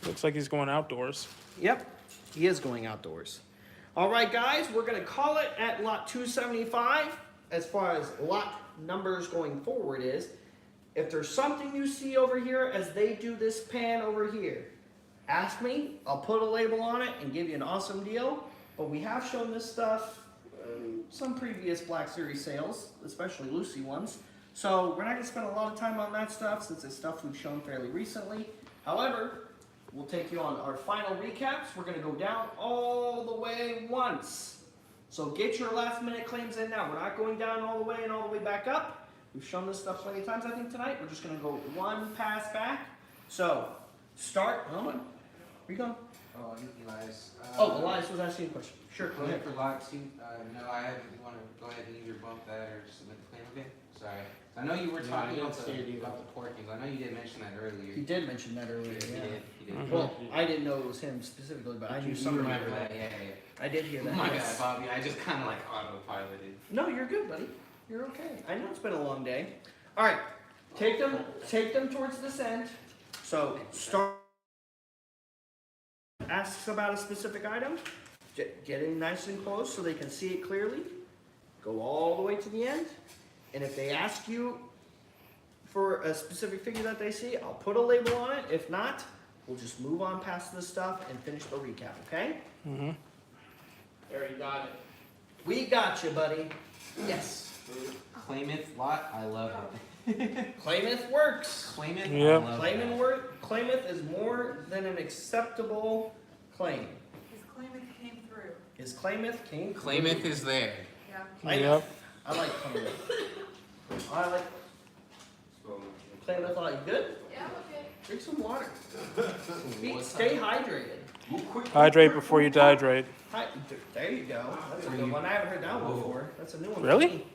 Looks like he's going outdoors. Yep, he is going outdoors. All right, guys, we're going to call it at lot 275. As far as lot numbers going forward is, if there's something you see over here as they do this pan over here, ask me. I'll put a label on it and give you an awesome deal. But we have shown this stuff some previous Black Series sales, especially Loosey ones. So we're not going to spend a lot of time on that stuff since it's stuff we've shown fairly recently. However, we'll take you on our final recaps. We're going to go down all the way once. So get your last minute claims in now. We're not going down all the way and all the way back up. We've shown this stuff plenty of times, I think, tonight. We're just going to go one pass back. So, start. Hold on. Where you going? Oh, Elias. Elias was asking a question. Sure, go ahead. For lot 2, no, I want to go ahead and either bump that or submit the claim again. Sorry. I know you were talking about the porkings. I know you did mention that earlier. He did mention that earlier, yeah. He did. Well, I didn't know it was him specifically, but I knew somebody. remember that, yeah. I did hear that. My yes. bad, Bobby. I just kind of like autopiloted. No, you're good, buddy. You're okay. I know it's been a long day. All right, take them towards this end. So start. Asks about a specific item. Get in nice and close so they can see it clearly. Go all the way to the end. And if they ask you for a specific figure that they see, I'll put a label on it. If not, we'll just move on past this stuff and finish the recap, okay? Mm-hmm. There, you got it. We got you, buddy. Yes. Claimeth lot, I love it. Claimeth works. Claimeth, Yep. I love Claiming work. Claimeth is more than an acceptable claim. His claimant came through. His claimeth came. Claimeth is there. Yeah. Yep. I like claimeth. I like claimeth. You good? Yeah, okay. Drink some water. Stay hydrated. Hydrate before you dehydrate. There you go. That's a good one. I haven't heard that one before. That's a new one. Really? For me.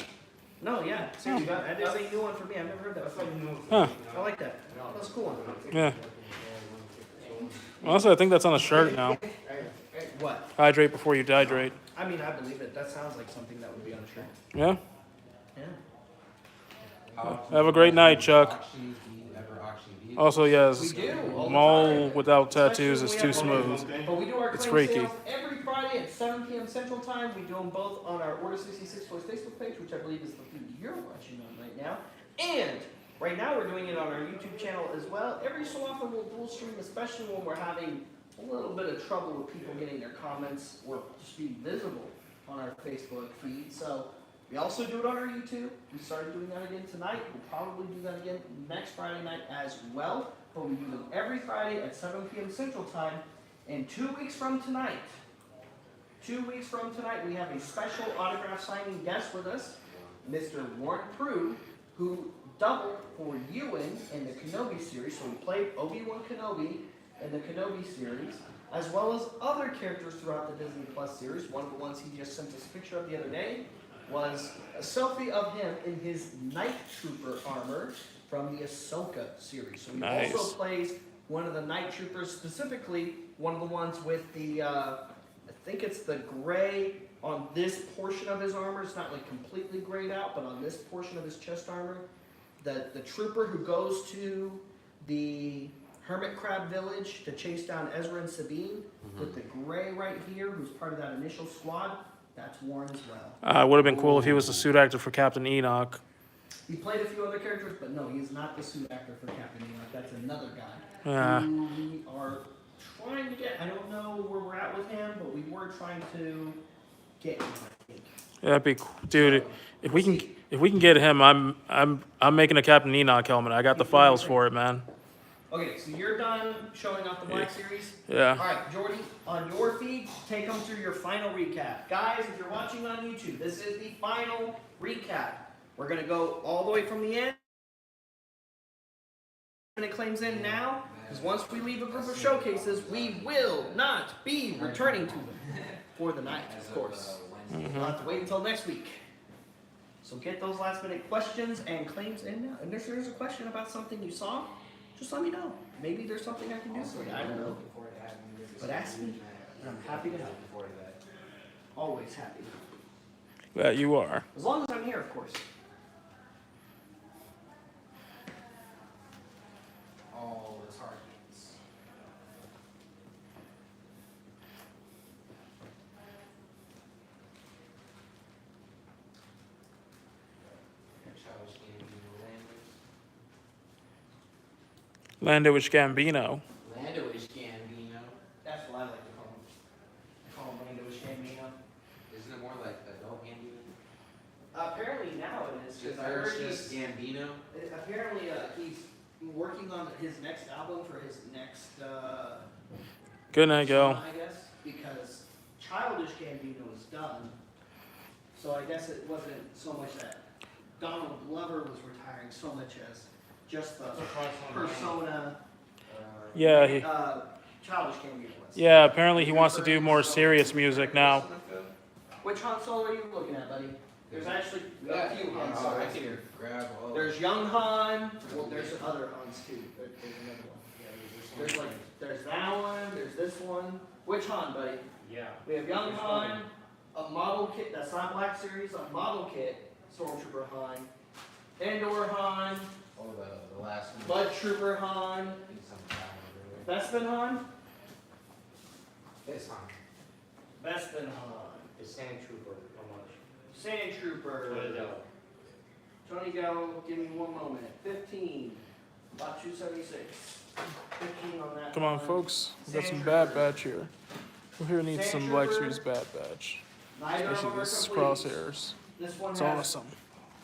No, yeah. Seriously, that is a new one for me. I've never heard that before. Huh. I like that. That's a cool one. Yeah. Honestly, I think that's on a shirt now. What? Hydrate before you dehydrate. I mean, I believe it. That sounds like something that would be on a shirt. Yeah. Yeah. Have a great night, Chuck. Auctions, do you ever auction vehicles? Also, yes, We do. all the mole time. without tattoos Especially is when too we have smooth. But we do our It's claim freaky. sales every Friday at 7 p.m. Central Time. We do them both on our Order 66 Toys Facebook page, which I believe is the feed you're watching on right now. And right now we're doing it on our YouTube channel as well. Every so often we'll dual stream, especially when we're having a little bit of trouble with people getting their comments or just being visible on our Facebook feed. So we also do it on our YouTube. We started doing that again tonight. We'll probably do that again next Friday night as well. But we do them every Friday at 7 p.m. Central Time. And 2 weeks from tonight, we have a special autograph signing guest with us, Mr. Warren Prude, who doubled for Ewan in the Kenobi series. So we played Obi-Wan Kenobi in the Kenobi series, as well as other characters throughout the Disney Plus series. One of the ones he just sent us a picture of the other day was a selfie of him in his Night Trooper armor from the Ahsoka series. So he Nice. also plays one of the Night Troopers, specifically one of the ones with the, I think it's the gray on this portion of his armor. It's not like completely grayed out, but on this portion of his chest armor, the trooper who goes to the Hermit Crab Village to chase down Ezra and Sabine, with the gray right here, who's part of that initial squad, that's Warren as well. It would have been cool if he was the suit actor for Captain Enoch. He played a few other characters, but no, he's not the suit actor for Captain Enoch. That's another guy. Yeah. Who we are trying to get. I don't know where we're at with him, but we were trying to get him, I think. Yeah, that'd be cool. Dude, if we can get him, I'm making a Captain Enoch helmet. I got the files for it, man. Okay, so you're done showing off the Black Series? Yeah. Alright, Jordy, on your feed, take them through your final recap. Guys, if you're watching on YouTube, this is the final recap. We're gonna go all the way from the end. And it claims in now, because once we leave a group of showcases, we will not be returning to them for the night, of course. We'll have to wait until next week. So get those last minute questions and claims in now. And if there's a question about something you saw, just let me know. Maybe there's something I can do for you. I don't know. But ask me, and I'm happy to help. Always happy. That you are. As long as I'm here, of course. All the targets. Childish Gambino, Landowish Gambino. Landowish Gambino. That's what I like to call him. I call him Landowish Gambino. Isn't it more like adult Gambino? Apparently now it is, because I Or heard it's just Gambino? apparently he's working on his next album for his next Good night, Gil. I guess, because Childish Gambino is done. So I guess it wasn't so much that Donald Glover was retiring so much as just the persona. Yeah, he, Childish Gambino was. yeah, apparently he wants to do more serious music now. Which Han Solo are you looking at, buddy? There's actually a few Han Oh, I Solos can here. grab all. There's young Han. Well, there's other Hans too. There's another one. There's like there's that one. There's this one. Which Han, buddy? Yeah. We have young Han, a model kit. That's not Black Series. A model kit. Stormtrooper Han, Andor Han, Oh, the last one. Bud Trooper Han, Bespin Han, This one. Bespin Han, The Sand Trooper, how much? Sand Trooper. Tony Gallo, give me one moment. 15. Lot 276. 15 on that. Come on, one. folks. We got some Sand Bad Trooper. Batch here. Who here needs Sand some Black Trooper. Series Bad Batch? Neither of Especially them are this complete. Crosshairs. This one It's has awesome.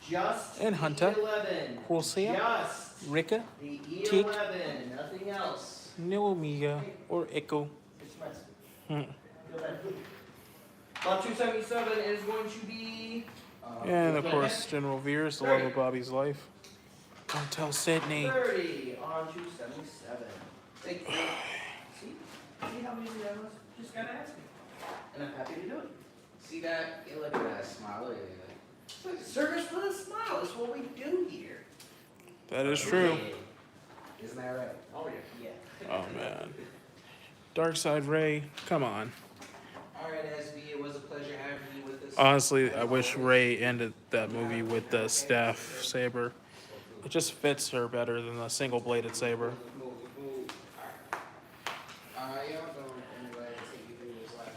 just And Hunter. E11. Corsair. Just Rika, the Tick. E11. Nothing else. No Omega, or Echo. It's messy. Hmm. Feel bad. Lot 277 is going to be. And of course, General Veers, the love of Bobby's life. Don't tell Sydney. 30 on 277. Thank you. See how easy that was? Just gotta ask me. And I'm happy to do it. See that? You look at that smile. Look at that. Service with a smile is what we do here. That is true. Isn't that right? Oh, yeah. Oh man. Darkside Ray, come on. Alright, SB, it was a pleasure having you with us. Honestly, I wish Ray ended that movie with the staff saber. It just fits her better than the single-bladed saber. Yeah, I'll go anyway and take you through this last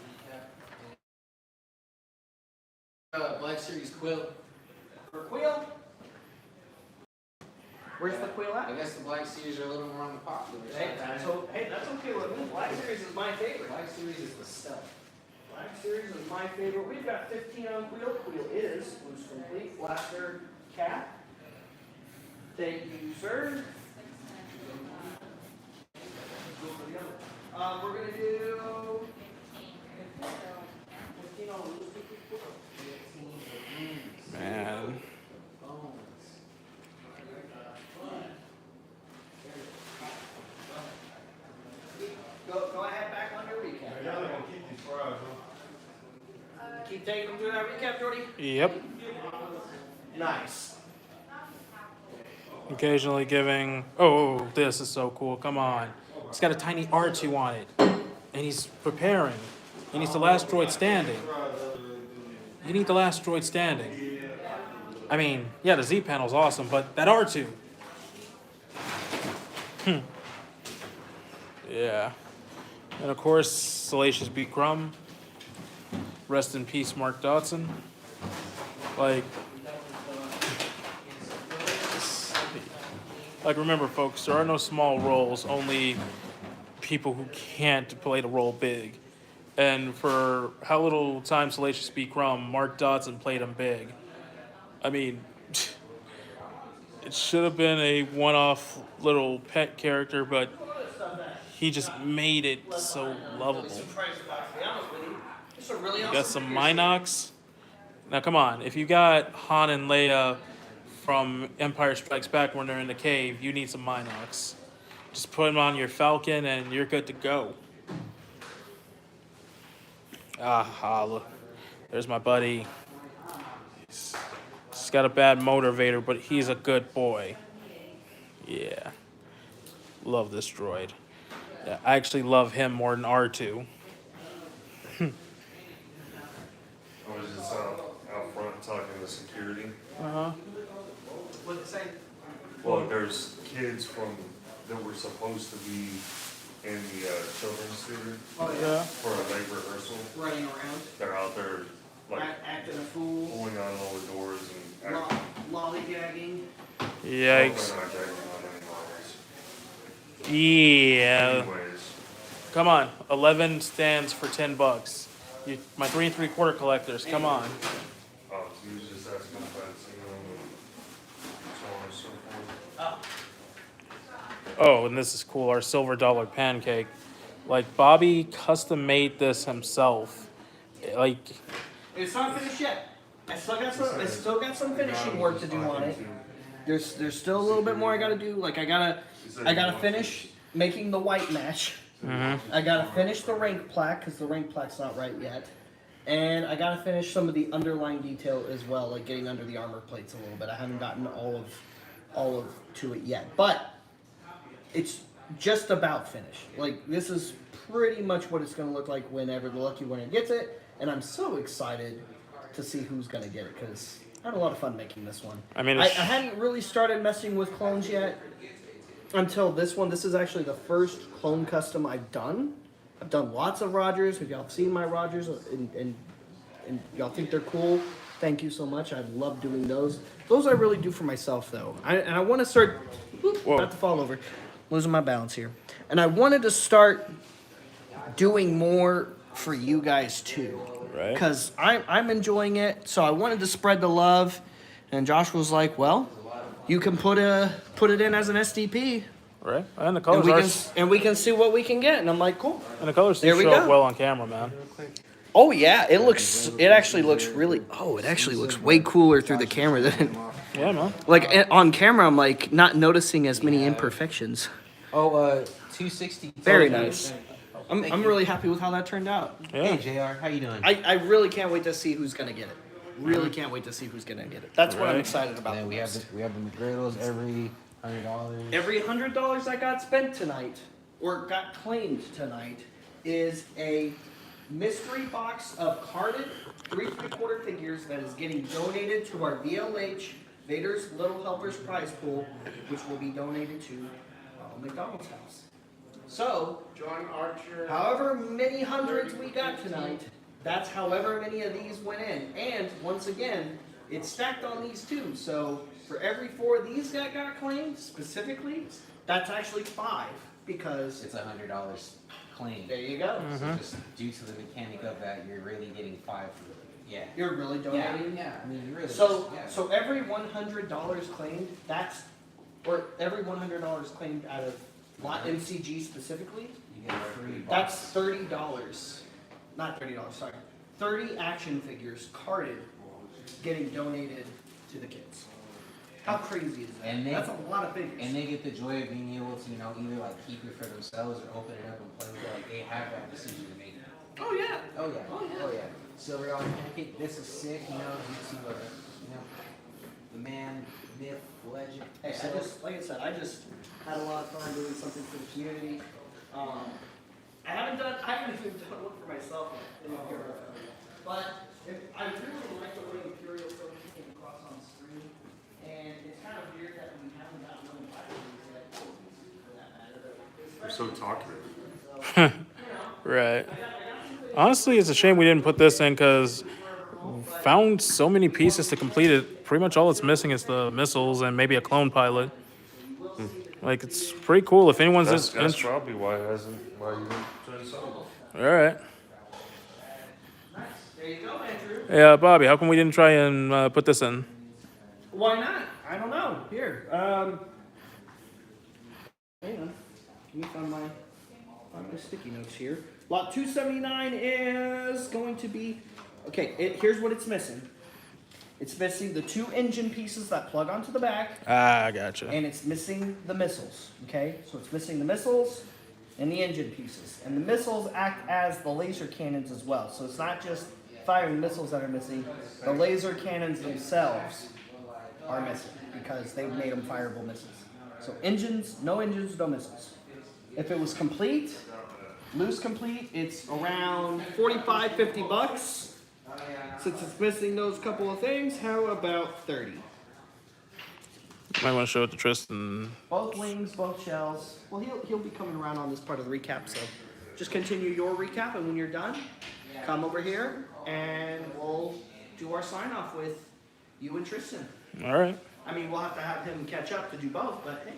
recap. Black Series Quill. For Quill. Where's the Quill I at? guess the Black Series are a little more on the popular Hey, side. that's okay with me. Black Series is my favorite. Black Series is the stuff. Black Series is my favorite. We've got 15 on Quill. Quill is loose complete. Blaster cap. Thank you, sir. We're gonna do 15 on loose complete. Man. Go ahead, back on your recap. Y'all gonna keep these fries, huh? Keep taking them through that recap, Jordy. Yep. Nice. Occasionally giving. Oh, this is so cool. Come on. He's got a tiny R2 on it. And he's preparing. He needs the last droid standing. You need the last droid standing. I mean, yeah, the Z panel's awesome, but that R2. Yeah. And of course, Salacious beat Crumb. Rest in peace, Mark Dodson. Like, remember, folks, there are no small roles, only people who can't play the role big. And for how little time Salacious beat Crumb, Mark Dodson played him big. I mean, It should have been a one-off little pet character, but he just made it so lovable. You got some Minox. Now, come on. If you got Han and Leia from Empire Strikes Back when they're in the cave, you need some Minox. Just put them on your Falcon and you're good to go. Ah, look. There's my buddy. He's got a bad motivator, but he's a good boy. Yeah. Love this droid. Yeah, I actually love him more than R2. I was just out front talking to security. Uh-huh. What'd it say? Well, there's kids that were supposed to be in the children's theater Oh, Yeah. for a night rehearsal. Running around, They're out there like acting a fool, pulling on all the doors and acting. lollygagging. Yikes. They're not gagging on any laws. Yeah. Anyways, Come on. 11 stands for $10. My 3 3/4 collectors. Come on. he was just asking about so on and so forth. Oh, and this is cool. Our silver dollar pancake. Like, Bobby custom made this himself. Like, It's not finished yet. I still got some finishing work to do on it. There's still a little bit more I gotta do. Like I gotta finish making the white mesh. I gotta finish the rank plaque because the rank plaque's not right yet. And I gotta finish some of the underlying detail as well, like getting under the armor plates a little bit. I haven't gotten all of to it yet, but it's just about finished. Like this is pretty much what it's gonna look like whenever the lucky winner gets it, and I'm so excited to see who's gonna get it because I had a lot of fun making this one. I mean, I hadn't really started messing with clones yet until this one. This is actually the first clone custom I've done. I've done lots of Rogers. If y'all have seen my Rogers and y'all think they're cool, thank you so much. I love doing those. Those I really do for myself though. And I want to start, not to fall over, losing my balance here. And I wanted to start doing more for you guys too. Right. Because I'm enjoying it, so I wanted to spread the love. And Josh was like, well, you can put it in as an SDP. right? And the And colors we can see what we can get. And I'm like, cool. and the colors There we show up go. well on camera, man. Oh yeah, it actually looks really, it actually looks way cooler through the camera than, Yeah, man. like on camera I'm like not noticing as many imperfections. Oh, 260. Very nice. I'm really happy with how that turned out. Yeah. Hey, JR, how you doing? I really can't wait to see who's gonna get it. Really can't wait to see who's gonna get it. That's what I'm Right. excited about. And then the we have most. the McGriddles every $100. Every $100 I got spent tonight, or got claimed tonight, is a mystery box of carded 3 3/4 figures that is getting donated to our VLH Vader's Little Helpers prize pool, which will be donated to Ronald McDonald's house. So, John Archer. however many hundreds we got tonight, that's however many of these went in. And once again, it's stacked on these two. So for every 4 of these that got claimed specifically, that's actually 5 because It's $100 claim. there you go. So just due to the mechanic of that, you're really getting 5. Yeah. You're really Yeah, donating. yeah. I mean, you really. So just, yeah. so every $100 claimed, or every $100 claimed out of lot MCG specifically, you get a free box. that's $30. Not $30, sorry. 30 action figures carded getting donated to the kids. How crazy is that? And they- That's a lot of figures. And they get the joy of being able to, either like keep it for themselves or open it up and play with it. Like they have that decision to make. Oh yeah. Oh yeah. Oh, yeah. Oh yeah. Silver dollar pancake. This is sick. You see what, the man, myth, legend. Hey, like I said, I just had a lot of fun doing something for the community. I haven't even done one for myself in a year. But I really like the way Imperial Focus came across on screen. And it's kind of weird that we haven't gotten one by yet, for that matter. You're so talkative. Right. Honestly, it's a shame we didn't put this in because found so many pieces to complete it. Pretty much all it's missing is the missiles and maybe a clone pilot. Like, it's pretty cool. If anyone's That's just probably why you didn't try to sell it. all right. There you go, Andrew. Yeah, Bobby, how come we didn't try and put this in? Why not? I don't know. Here, hang on. Let me find my sticky notes here. Lot 279 is going to be, okay, here's what it's missing. It's missing the 2 engine pieces that plug onto the back, Ah, gotcha. and it's missing the missiles, okay? So it's missing the missiles and the engine pieces. And the missiles act as the laser cannons as well. So it's not just firing missiles that are missing. The laser cannons themselves are missing because they've made them fireable missiles. So engines, no missiles. If it was complete, loose complete, it's around 45, 50 bucks. Since it's missing those couple of things, how about 30? Might want to show it to Tristan. Both wings, both shells. Well, he'll be coming around on this part of the recap, so just continue your recap, and when you're done, come over here, and we'll do our sign-off with you and Tristan. All right. I mean, we'll have to have him catch up to do both, but hey.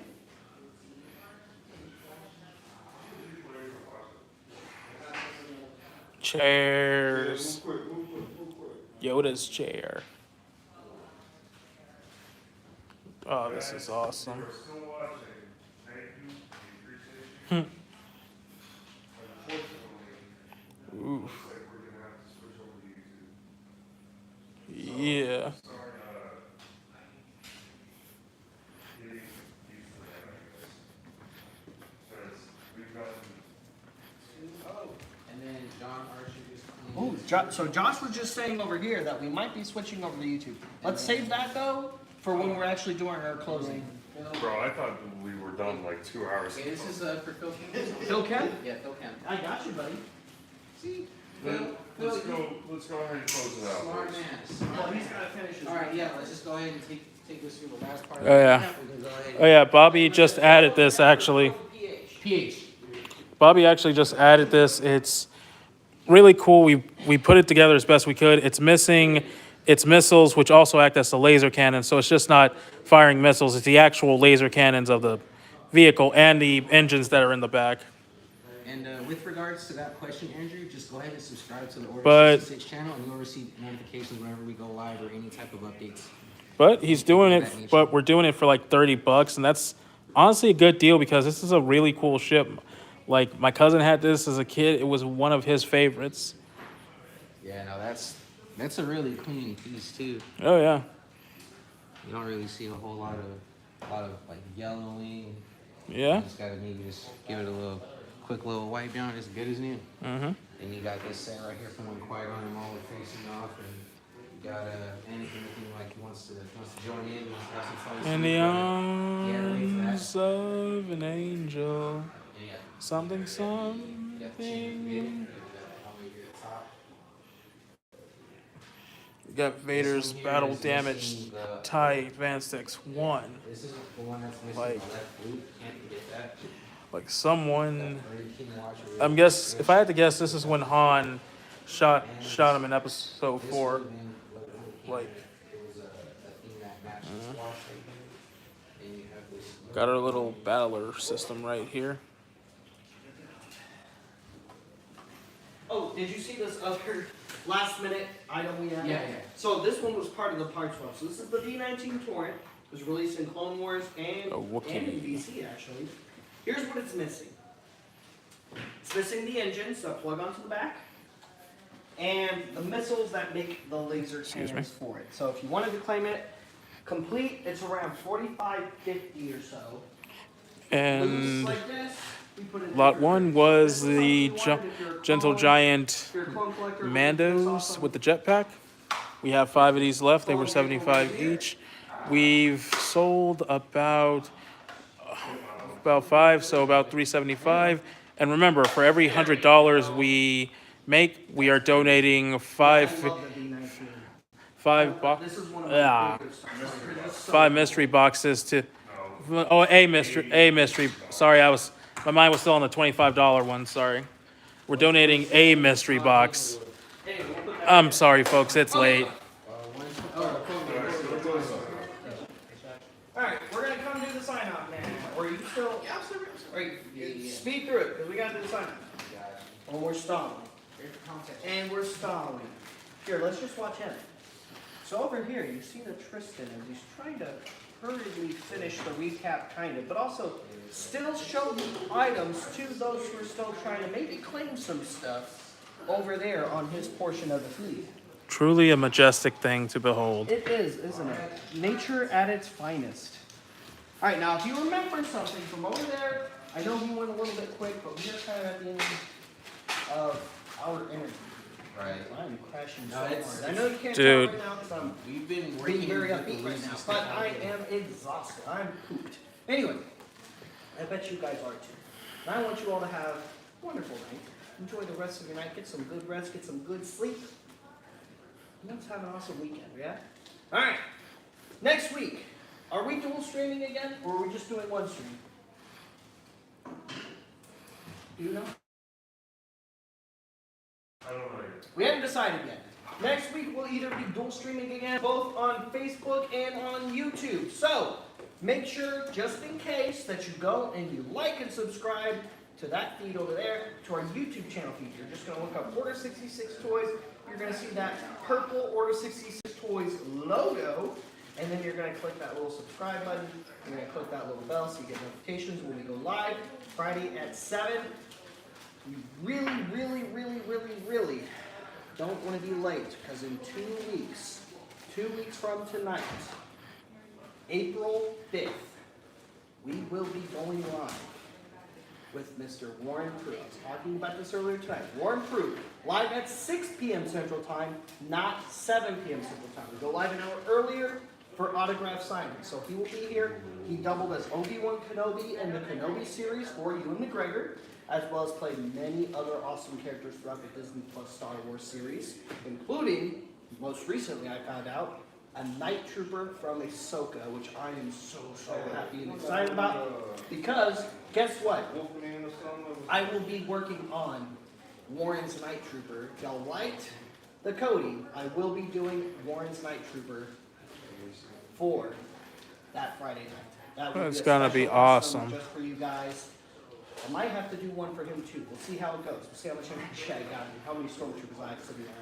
Chairs. Yoda's chair. Oh, this is awesome. We're still watching. Thank you. We appreciate you. Unfortunately, Oof. looks like we're gonna have to switch over to YouTube. Yeah. Start, getting used to that, I guess. Because we've gotten, And then John Archer just. Oh, so Josh was just saying over here that we might be switching over to YouTube. Let's save that, though, for when we're actually doing our closing. bro, I thought we were done like 2 hours Okay, ago. this is for Phil Campbell. Phil Kemp? Yeah, Phil Campbell. I got you, buddy. See? Then let's go ahead and close it out. Smart boys. man. Well, he's got to finish his Alright, yeah, let's just go ahead and take this through the last part. Oh, yeah. We can go ahead Oh yeah, Bobby just added this actually. PH. Bobby actually just added this. It's really cool. We put it together as best we could. It's missing its missiles, which also act as the laser cannons. So it's just not firing missiles. It's the actual laser cannons of the vehicle and the engines that are in the back. And with regards to that question, Andrew, just go ahead and subscribe to the Order But- 66 channel, and you'll receive notifications whenever we go live or any type of updates. But he's doing it, but we're doing it for like 30 bucks, and that's honestly a good deal because this is a really cool ship. Like, my cousin had this as a kid. It was one of his favorites. Yeah, no, that's a really clean piece too. Oh, yeah. You don't really see a whole lot of like yellowing. Yeah. You just gotta maybe just give it a quick little wipe down. It's good as new. Mm-hmm. And you got this set right here from when Qui-Gon and Maul were facing off, and you got anything looking like he wants to join in. Wants to have some fun. In the Yeah, wait for that. arms of an angel. Yeah. Something, Yeah, something. We got Vader's battle damaged TIE Advanced X1. This is the one that's missing Like- the left loop. Can't get that. Like someone, Or you can watch it. if I had to guess, this is when Han shot him in episode 4. Like, It was a thing that matched the squash right here. And you have this. got our little battler system right here. Oh, did you see this other last minute item we had? Yeah. So this one was part of the part swap. So this is the D-19 Torrent. It was released in Clone Wars and, A Wookiee. and in VC, actually. Here's what it's missing. It's missing the engines that plug onto the back and the missiles that make the laser Excuse cannons for it. So if you wanted to claim it complete, it's around $45.50 or so. Loose And like this, we put it in lot there. 1 was This is the something you wanted if you're a Gentle clone. Giant If you're a clone collector, Mandos with the jetpack. We have 5 of these left. They were 75 each. We've sold about 5, so about 375. And remember, for every $100 we make, we are donating I 5 love the D-19. boxes. This is one of Ah. my favorite stuff. This is so 5 mystery boxes to. Oh, a mystery. Sorry, my mind was still on the $25 one. Sorry, we're donating a mystery box. Hey, we'll put that I'm sorry, folks. It's late. Alright, we're gonna come do the sign off now. Or are you still? Yeah, I'm still. Alright, speed through it, because we gotta do the sign off. Or we're stalling. And we're stalling. Here, let's just watch him. So over here, you see the Tristan as he's trying to hurriedly finish the recap, kind of, but also still show the items to those who are still trying to maybe claim some stuff over there on his portion of the feed. Truly a majestic thing to behold. It is, isn't it? Nature at its finest. All right, now if you remember something from over there, I know we went a little bit quick, but we're kind of at the end of our interview. Right. I'm crashing so No, it's- hard. I know you can't Dude. tell right now because I'm We've been being working very with the upbeat right Loosies now, stuff but all I day. am exhausted. I'm pooped. Anyway, I bet you guys are too. And I want you all to have a wonderful night. Enjoy the rest of your night. Get some good rest. Get some good sleep. And let's have an awesome weekend, yeah? All right. Next week, are we dual streaming again, or are we just doing one stream? Do you know? I don't know yet. We haven't decided yet. Next week we'll either be dual streaming again, both on Facebook and on YouTube. So make sure, just in case, that you go and you like and subscribe to that feed over there, to our YouTube channel feed. You're just gonna look up Order 66 Toys. You're gonna see that purple Order 66 Toys logo, and then you're gonna click that little subscribe button. You're gonna click that little bell so you get notifications when we go live Friday at 7. You really, really, really, really, really don't want to be late, because in 2 weeks from tonight, April 5th, we will be going live with Mr. Warren Prue. I was talking about this earlier tonight. Warren Prue, live at 6 p.m. Central Time, not 7 p.m. Central Time. We go live an hour earlier for autograph signing. So he will be here. He doubled as Obi-Wan Kenobi in the Kenobi series for Ewan McGregor, as well as played many other awesome characters throughout the Disney Plus Star Wars series, including, most recently I found out, a night trooper from Ahsoka, which I am so happy and excited about, because guess what? I will be working on Warren's Night Trooper. If y'all liked the Cody, I will be doing Warren's Night Trooper for that Friday night. That will It's a gonna be special awesome. just for you guys. I might have to do one for him too. We'll see how it goes. We'll see how much energy I got and how many stormtroopers I have sitting around.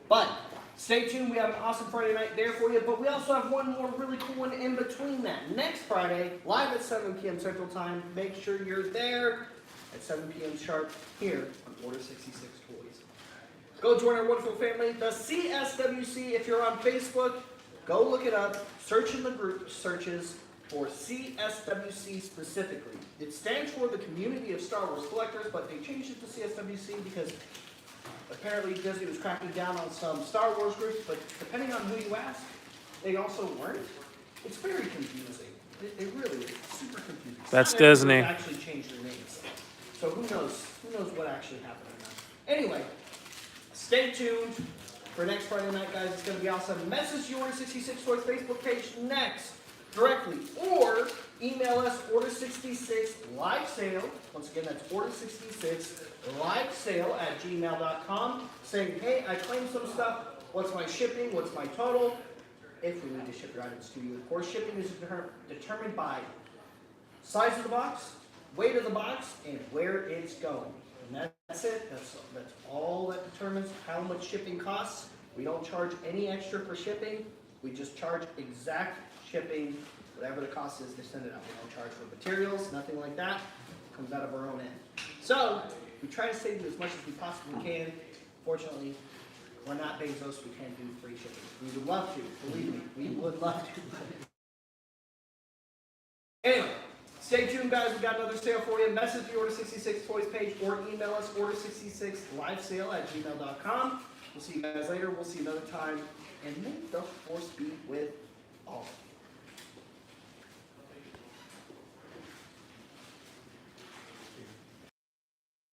But stay tuned. We have an awesome Friday night there for you. But we also have one more really cool one in between that. Next Friday, live at 7 p.m. Central Time. Make sure you're there at 7 p.m. sharp here on Order 66 Toys. Go join our wonderful family, the CSWC. If you're on Facebook, go look it up. Search in the group searches for CSWC specifically. It stands for the Community of Star Wars Collectors, but they changed it to CSWC because apparently Disney was cracking down on some Star Wars groups, but depending on who you ask, they also weren't. It's very confusing. It really is super confusing. That's Not every Disney. group actually changed their names. So who knows what actually happened or not. Anyway, stay tuned for next Friday night, guys. It's going to be awesome. Message the Order 66 Toys Facebook page next directly, or email us Order66 live sale. Once again, that's Order66 live sale at gmail.com, saying, hey, I claimed some stuff. What's my shipping? What's my total? If we need to ship your items to you. Of course, shipping is determined by size of the box, weight of the box, and where it's going. And that's it. That's all that determines how much shipping costs. We don't charge any extra for shipping. We just charge exact shipping, whatever the cost is to send it out. We don't charge for materials, nothing like that. It comes out of our own end. So we try to save you as much as we possibly can. Fortunately, we're not Bezos. We can't do free shipping. We would love to. Believe me, we would love to. Anyway, stay tuned, guys. We got another sale for you. Message the Order 66 Toys page or email us Order66 live sale at gmail.com. We'll see you guys later. We'll see you another time. And may the force be with all of you.